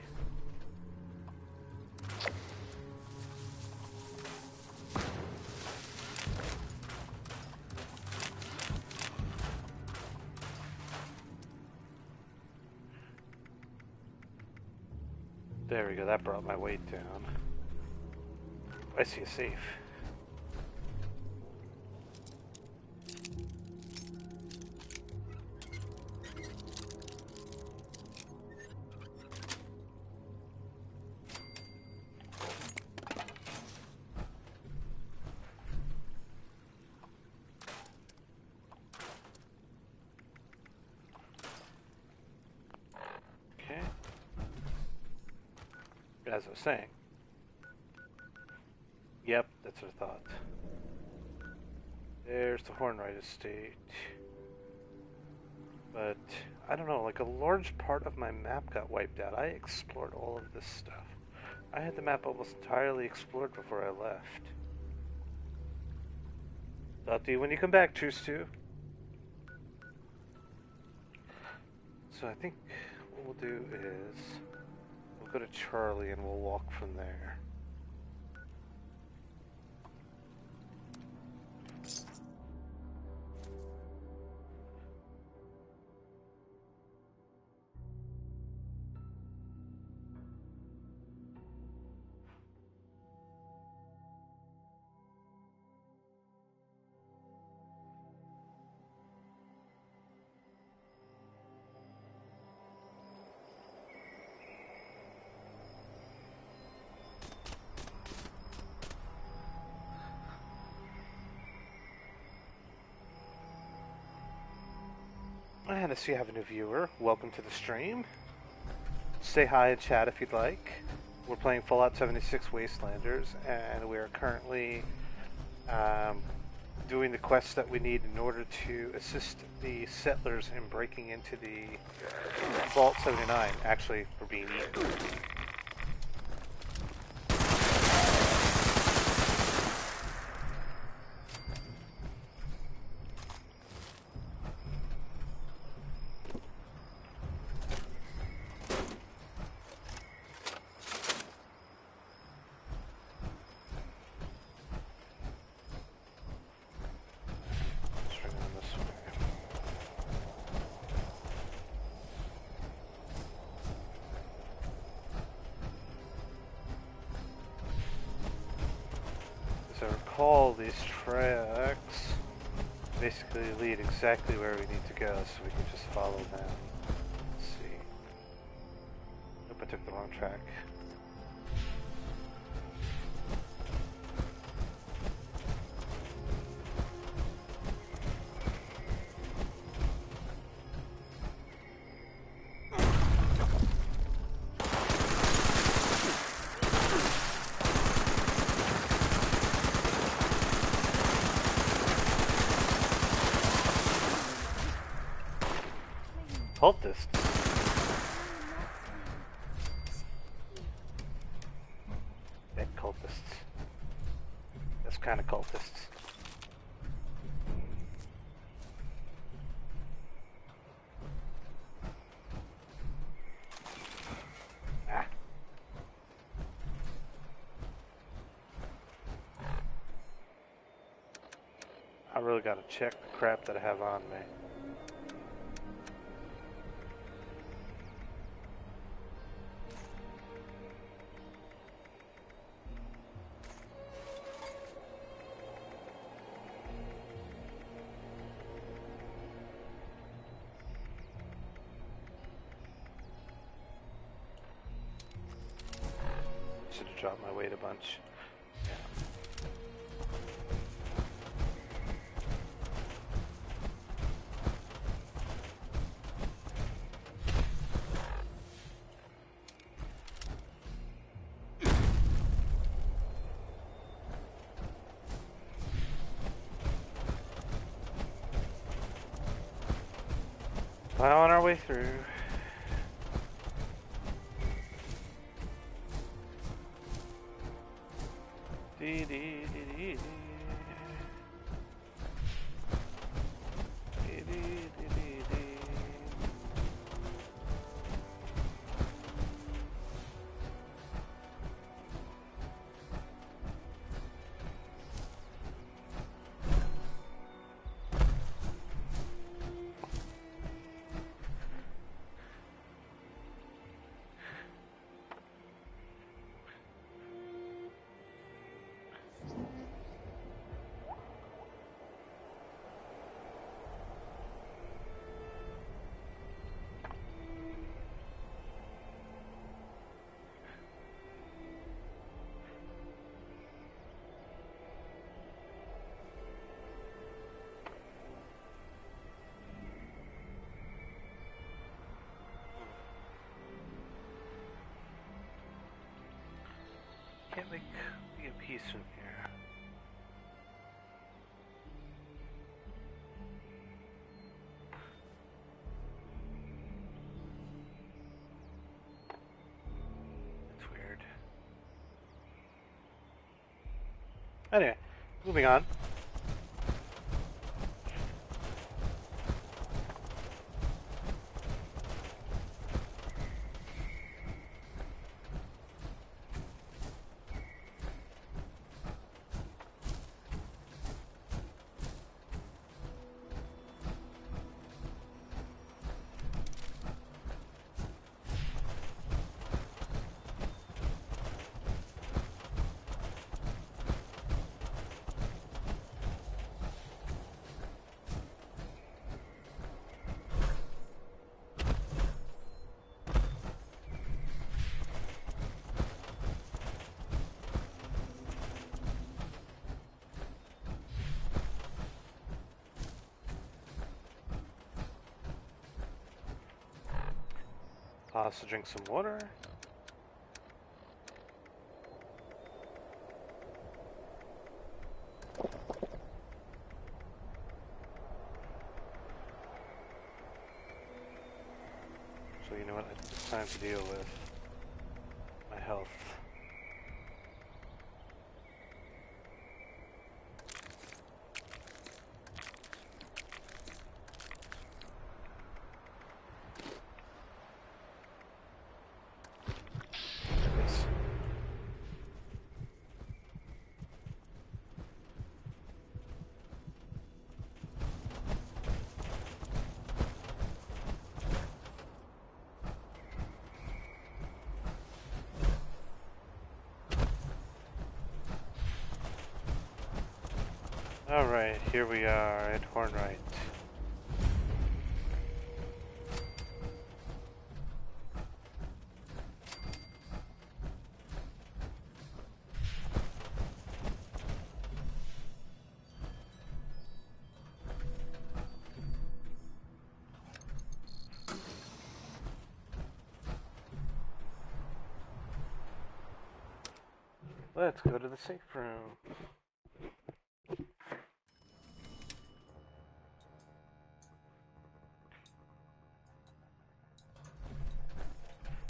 There we go. That brought my weight down. I see a safe. as I was saying. Yep, that's what I thought. There's the Hornwright Estate. But, I don't know, like a large part of my map got wiped out. I explored all of this stuff. I had the map almost entirely explored before I left. Talk to you when you come back, Truce 2. So I think what we'll do is we'll go to Charlie and we'll walk from there. And I see you have a new viewer. Welcome to the stream. Say hi and chat if you'd like. We're playing Fallout 76 Wastelanders, and we are currently doing the quests that we need in order to assist the settlers in breaking into the Vault 79. Actually, we're being eaten. All these tracks basically lead exactly where we need to go, so we can just follow them. Let's see. Nope, I took the wrong track. Cultists. Dead cultists. That's kind of cultists. Ah. I really gotta check the crap that I have on me. Should have dropped my weight a bunch. Yeah. Plowing our way through. Dee, dee, dee, dee, dee. Dee, dee, dee, dee, dee. keys from here. That's weird. Anyway, moving on. Pause to drink some water. So you know what? It's time to deal with my health. Yes. Alright, here we are at Hornwright. Let's go to the safe room.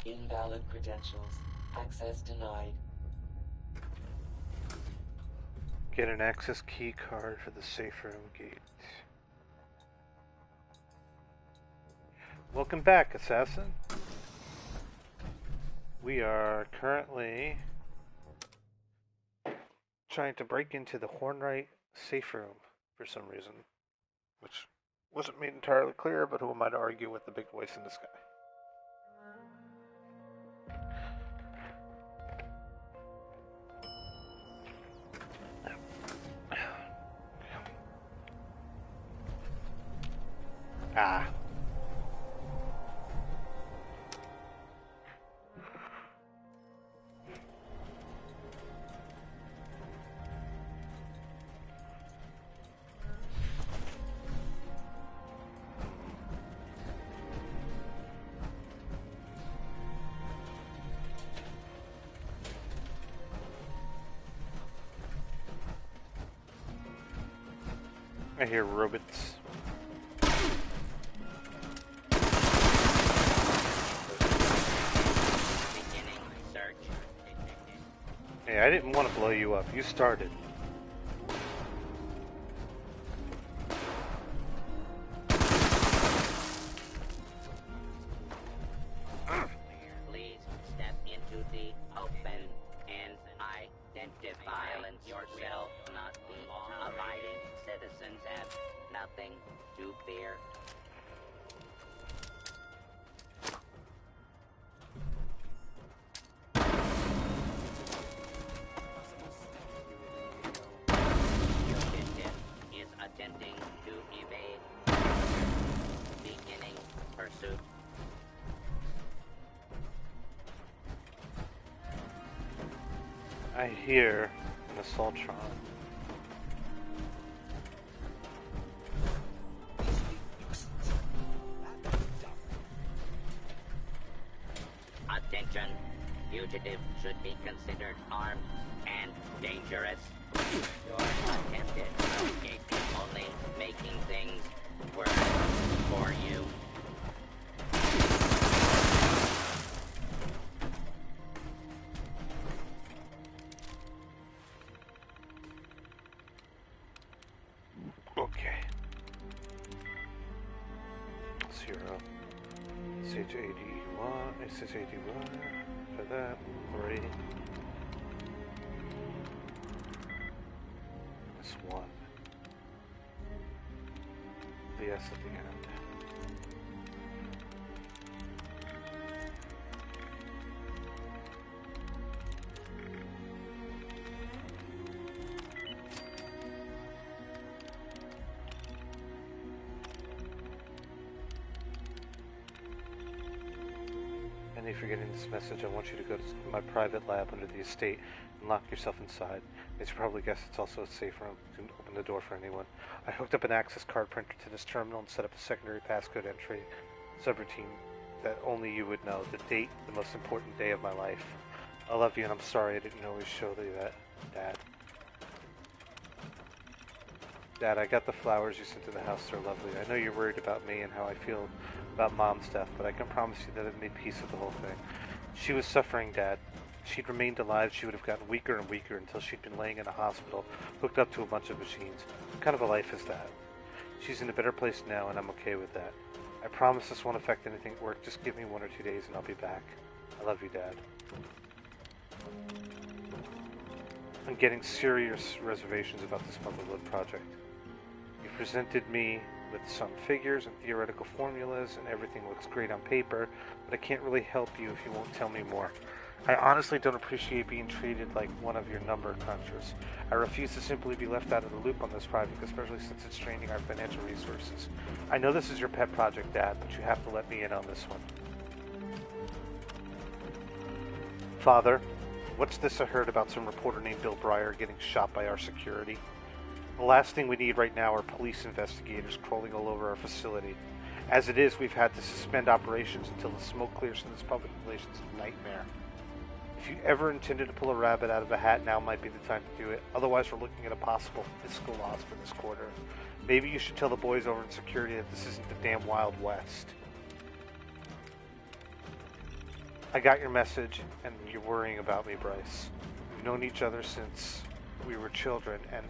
Invalid credentials. Access denied. Get an access key card for the safe room gate. Welcome back, assassin. We are currently trying to break into the Hornwright safe room for some reason, which wasn't made entirely clear, but who am I to argue with the big voice in the sky? Ah. I hear robots. Hey, I didn't want to blow you up. You started. Please step into the open and identify yourself. Not the abiding citizens have nothing to fear. Attempting to evade. Beginning pursuit. I hear an assaultron. Attention. Fugitive should be considered armed and dangerous. Your attempted escape is only making things worse for you. Okay. 0. SH81 for that. 3. This 1. The S at the end. And if you're getting this message, I want you to go to my private lab under the estate and lock yourself inside. As you probably guess, it's also a safe room. You can open the door for anyone. I hooked up an access card printer to this terminal and set up a secondary passcode entry subroutine that only you would know. The date, the most important day of my life. I love you, and I'm sorry I didn't always show you that, Dad. Dad, I got the flowers you sent to the house. They're lovely. I know you're worried about me and how I feel about Mom's death, but I can promise you that I've made peace with the whole thing. She was suffering, Dad. If she'd remained alive, she would have gotten weaker and weaker until she'd been laying in a hospital, hooked up to a bunch of machines. What kind of a life is that? She's in a better place now, and I'm okay with that. I promise this won't affect anything at work. Just give me 1 or 2 days, and I'll be back. I love you, Dad. I'm getting serious reservations about this Motherload project. You presented me with some figures and theoretical formulas, and everything looks great on paper, but I can't really help you if you won't tell me more. I honestly don't appreciate being treated like one of your number crunchers. I refuse to simply be left out of the loop on this project, especially since it's straining our financial resources. I know this is your pet project, Dad, but you have to let me in on this one. Father, what's this I heard about some reporter named Bill Breyer getting shot by our security? The last thing we need right now are police investigators crawling all over our facility. As it is, we've had to suspend operations until the smoke clears from this public relations nightmare. If you ever intended to pull a rabbit out of a hat, now might be the time to do it. Otherwise, we're looking at a possible fiscal loss for this quarter. Maybe you should tell the boys over in security that this isn't the damn Wild West. I got your message, and you're worrying about me, Bryce. We've known each other since we were children, and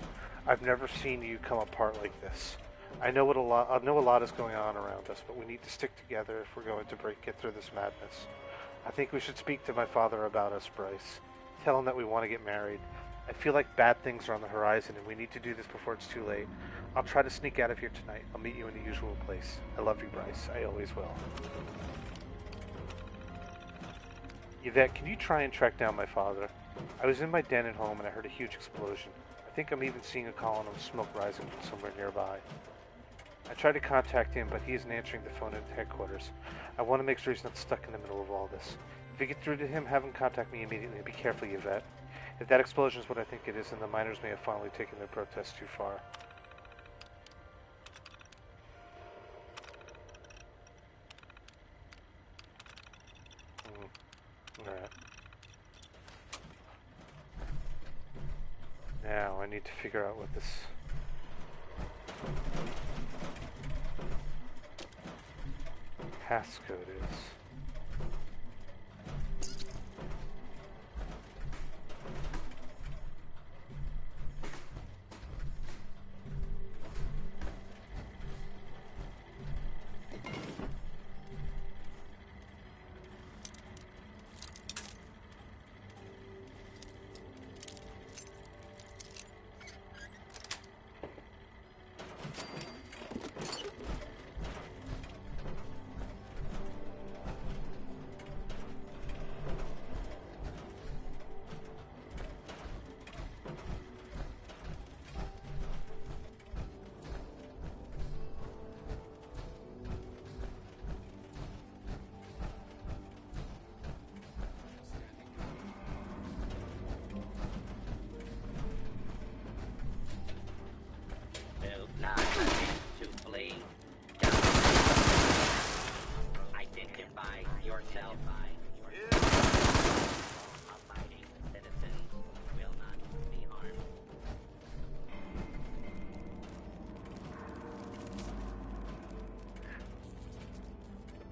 I've never seen you come apart like this. I know a lot is going on around us, but we need to stick together if we're going to get through this madness. I think we should speak to my father about us, Bryce. Tell him that we want to get married. I feel like bad things are on the horizon, and we need to do this before it's too late. I'll try to sneak out of here tonight. I'll meet you in the usual place. I love you, Bryce. I always will. Yvette, can you try and track down my father? I was in my den at home and I heard a huge explosion. I think I'm even seeing a column of smoke rising from somewhere nearby. I tried to contact him, but he isn't answering the phone at headquarters. I want to make sure he's not stuck in the middle of all this. If you get through to him, have him contact me immediately. Be careful, Yvette. If that explosion is what I think it is, then the miners may have finally taken their protest too far. Alright. Now I need to figure out what this passcode is.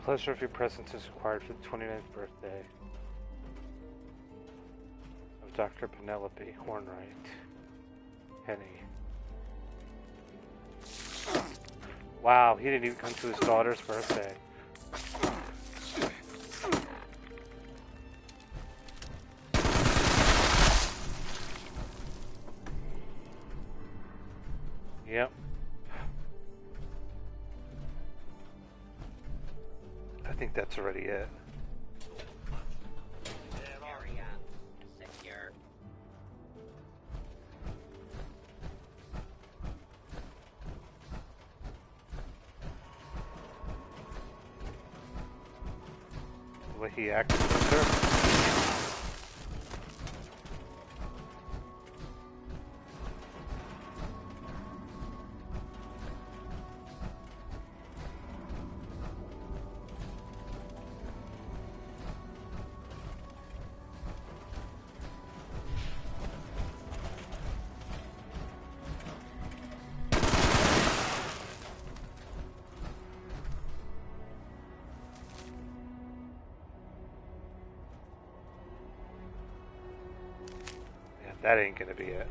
pleasure of your presence is required for the 29th birthday of Dr. Penelope Hornwright. Penny. Wow, he didn't even come to his daughter's birthday. Yep. I think that's already it. Area secure. The way he acted with her. That ain't gonna be it.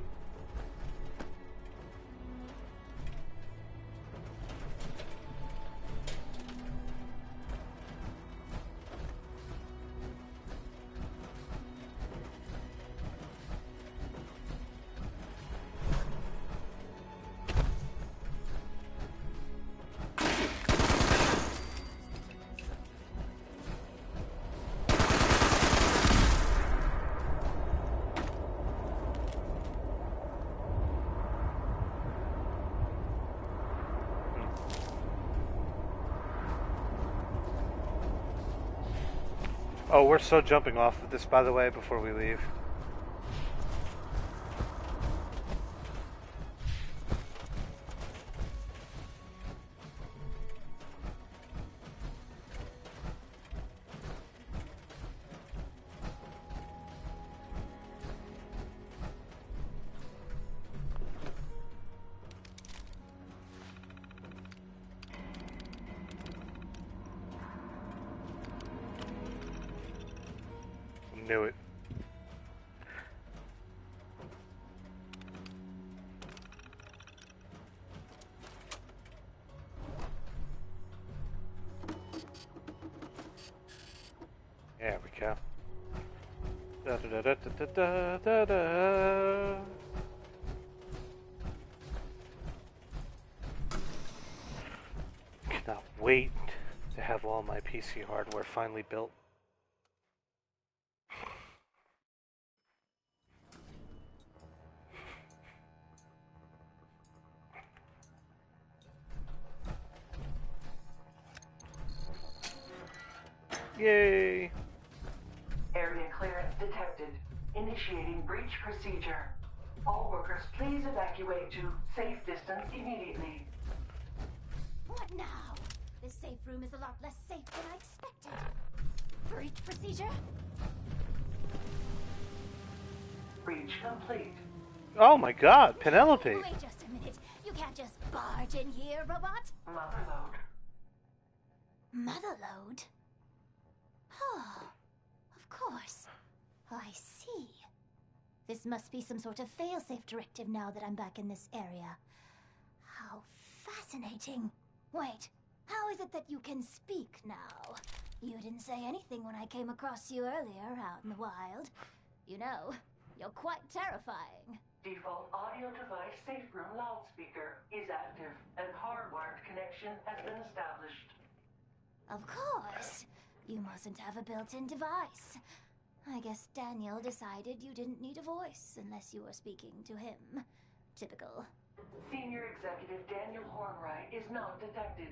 Oh, we're so jumping off of this, by the way, before we leave. Knew it. There we go. Da da da da da da da da. Cannot wait to have all my PC hardware finally built. Yay! Area clearance detected. Initiating breach procedure. All workers, please evacuate to safe distance immediately. What now? This safe room is a lot less safe than I expected. Breach procedure? Breach complete. Oh my god, Penelope! Wait just a minute. You can't just barge in here, robot. Motherload. Motherload? Oh, of course. I see. This must be some sort of failsafe directive now that I'm back in this area. How fascinating. Wait, how is it that you can speak now? You didn't say anything when I came across you earlier out in the wild. You know, you're quite terrifying. Default audio device safe room loudspeaker is active and hardwired connection has been established. Of course. You mustn't have a built-in device. I guess Daniel decided you didn't need a voice unless you were speaking to him. Typical. Senior Executive Daniel Hornwright is not detected.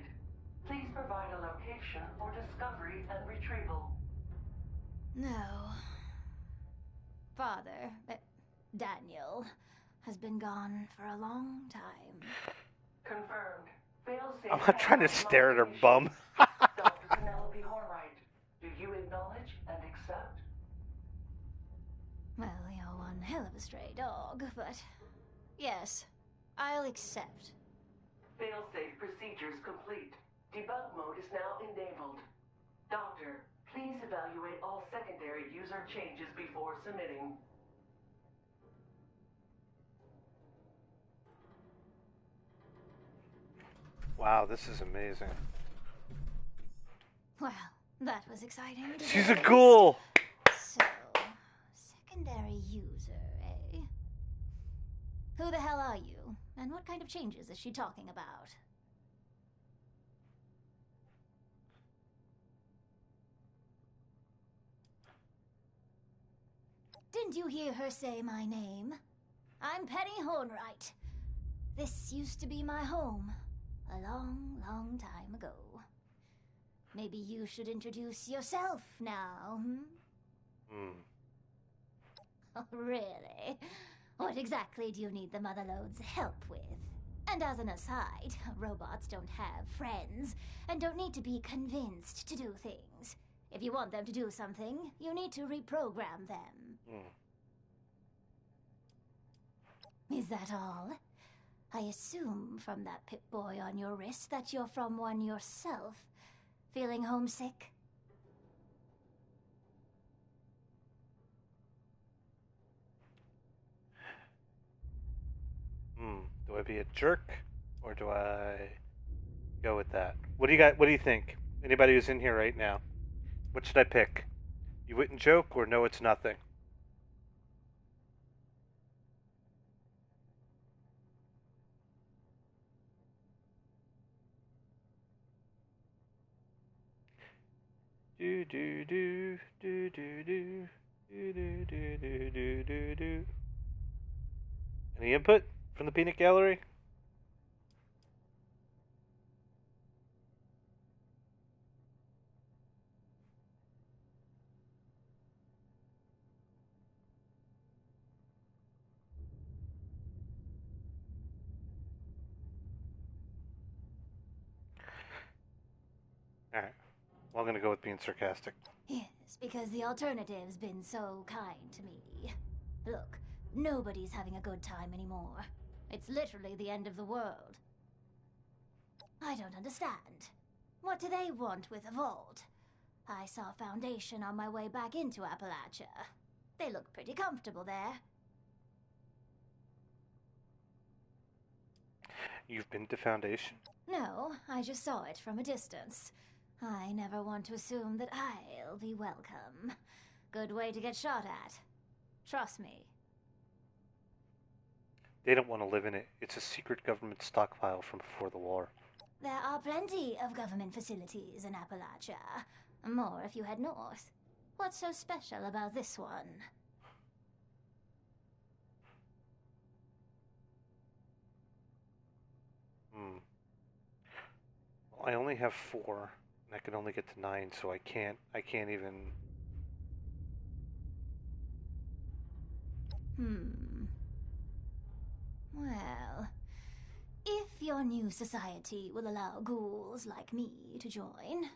Please provide a location for discovery and retrieval. No. Father, Daniel, has been gone for a long time. Confirmed. Failsafe. I'm not trying to stare at her bum. Dr. Penelope Hornwright, do you acknowledge and accept? Well, you're one hell of a stray dog, but yes, I'll accept. Failsafe procedures complete. Debug mode is now enabled. Doctor, please evaluate all secondary user changes before submitting. Wow, this is amazing. Well, that was exciting. to She's say a the ghoul! least. So, secondary user, eh? Who the hell are you? And what kind of changes is she talking about? Didn't you hear her say my name? I'm Penny Hornwright. This used to be my home. A long, long time ago. Maybe you should introduce yourself now, Oh, really? What exactly do you need the Motherlode's help with? And as an aside, robots don't have friends, and don't need to be convinced to do things. If you want them to do something, you need to reprogram them. Is that all? I assume from that Pip-Boy on your wrist that you're from one yourself. Feeling homesick? Do I be a jerk, or do I go with that? What do you got? What do you think? Anybody who's in here right now? What should I pick? You wouldn't joke, or no, it's nothing? Do do do do do do do do do do do do do. Any input from the peanut gallery? All right. Well, I'm gonna go with being sarcastic. Yes, because the alternative's been so kind to me. Look, nobody's having a good time anymore. It's literally the end of the world. I don't understand. What do they want with a vault? I saw Foundation on my way back into Appalachia. They look pretty comfortable there. You've been to Foundation? No, I just saw it from a distance. I never want to assume that I'll be welcome. Good way to get shot at. Trust me. They don't want to live in it. It's a secret government stockpile from before the war. There are plenty of government facilities in Appalachia. More if you head north. What's so special about this one? Well, I only have 4, and I can only get to 9, so I can't even... Well, if your new society will allow ghouls like me to join,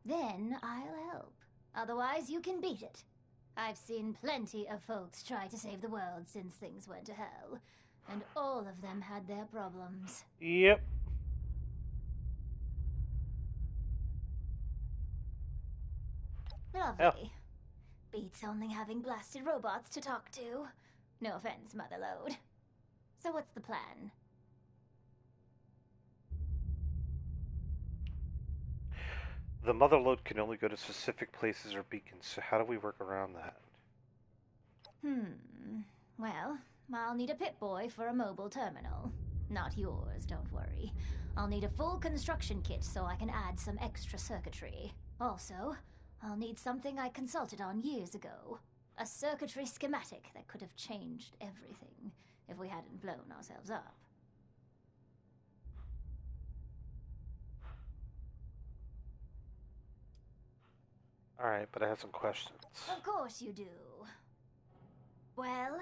then I'll help. Otherwise, you can beat it. I've seen plenty of folks try to save the world since things went to hell, and all of them had their problems. Yep. Lovely. Beats only having blasted robots to talk to. No offense, Motherlode. So what's the plan? The Motherlode can only go to specific places or beacons, so how do we work around that? Well, I'll need a Pip-Boy for a mobile terminal. Not yours, don't worry. I'll need a full construction kit so I can add some extra circuitry. Also, I'll need something I consulted on years ago. A circuitry schematic that could have changed everything if we hadn't blown ourselves up. Alright, but I have some questions. Of course you do. Well?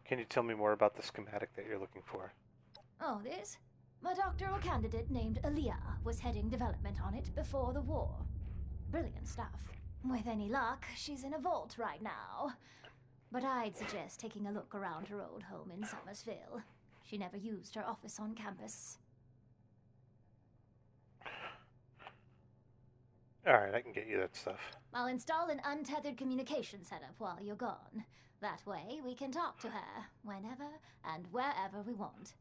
Can you tell me more about the schematic that you're looking for? Oh, this? My doctoral candidate named Aaliyah was heading development on it before the war. Brilliant stuff. With any luck, she's in a vault right now. But I'd suggest taking a look around her old home in Summersville. She never used her office on campus. Alright, I can get you that stuff. I'll install an untethered communication setup while you're gone. That way, we can talk to her whenever and wherever we want.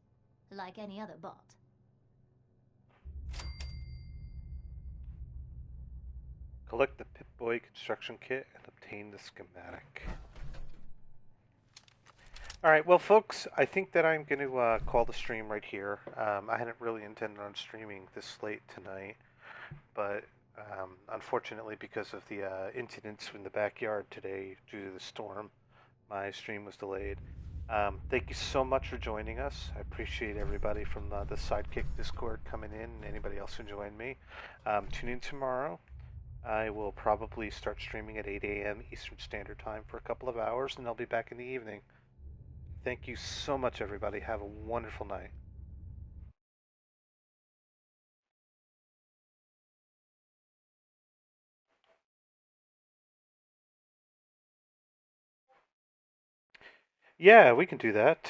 Like any other bot. Collect the Pip-Boy construction kit and obtain the schematic. Alright, well folks, I think that I'm going to call the stream right here. I hadn't really intended on streaming this late tonight, but unfortunately because of the incidents in the backyard today due to the storm, my stream was delayed. Thank you so much for joining us. I appreciate everybody from the Sidekick Discord coming in and anybody else who joined me. Tune in tomorrow. I will probably start streaming at 8 a.m. Eastern Standard Time for a couple of hours, and I'll be back in the evening. Thank you so much, everybody. Have a wonderful night. Yeah, we can do that.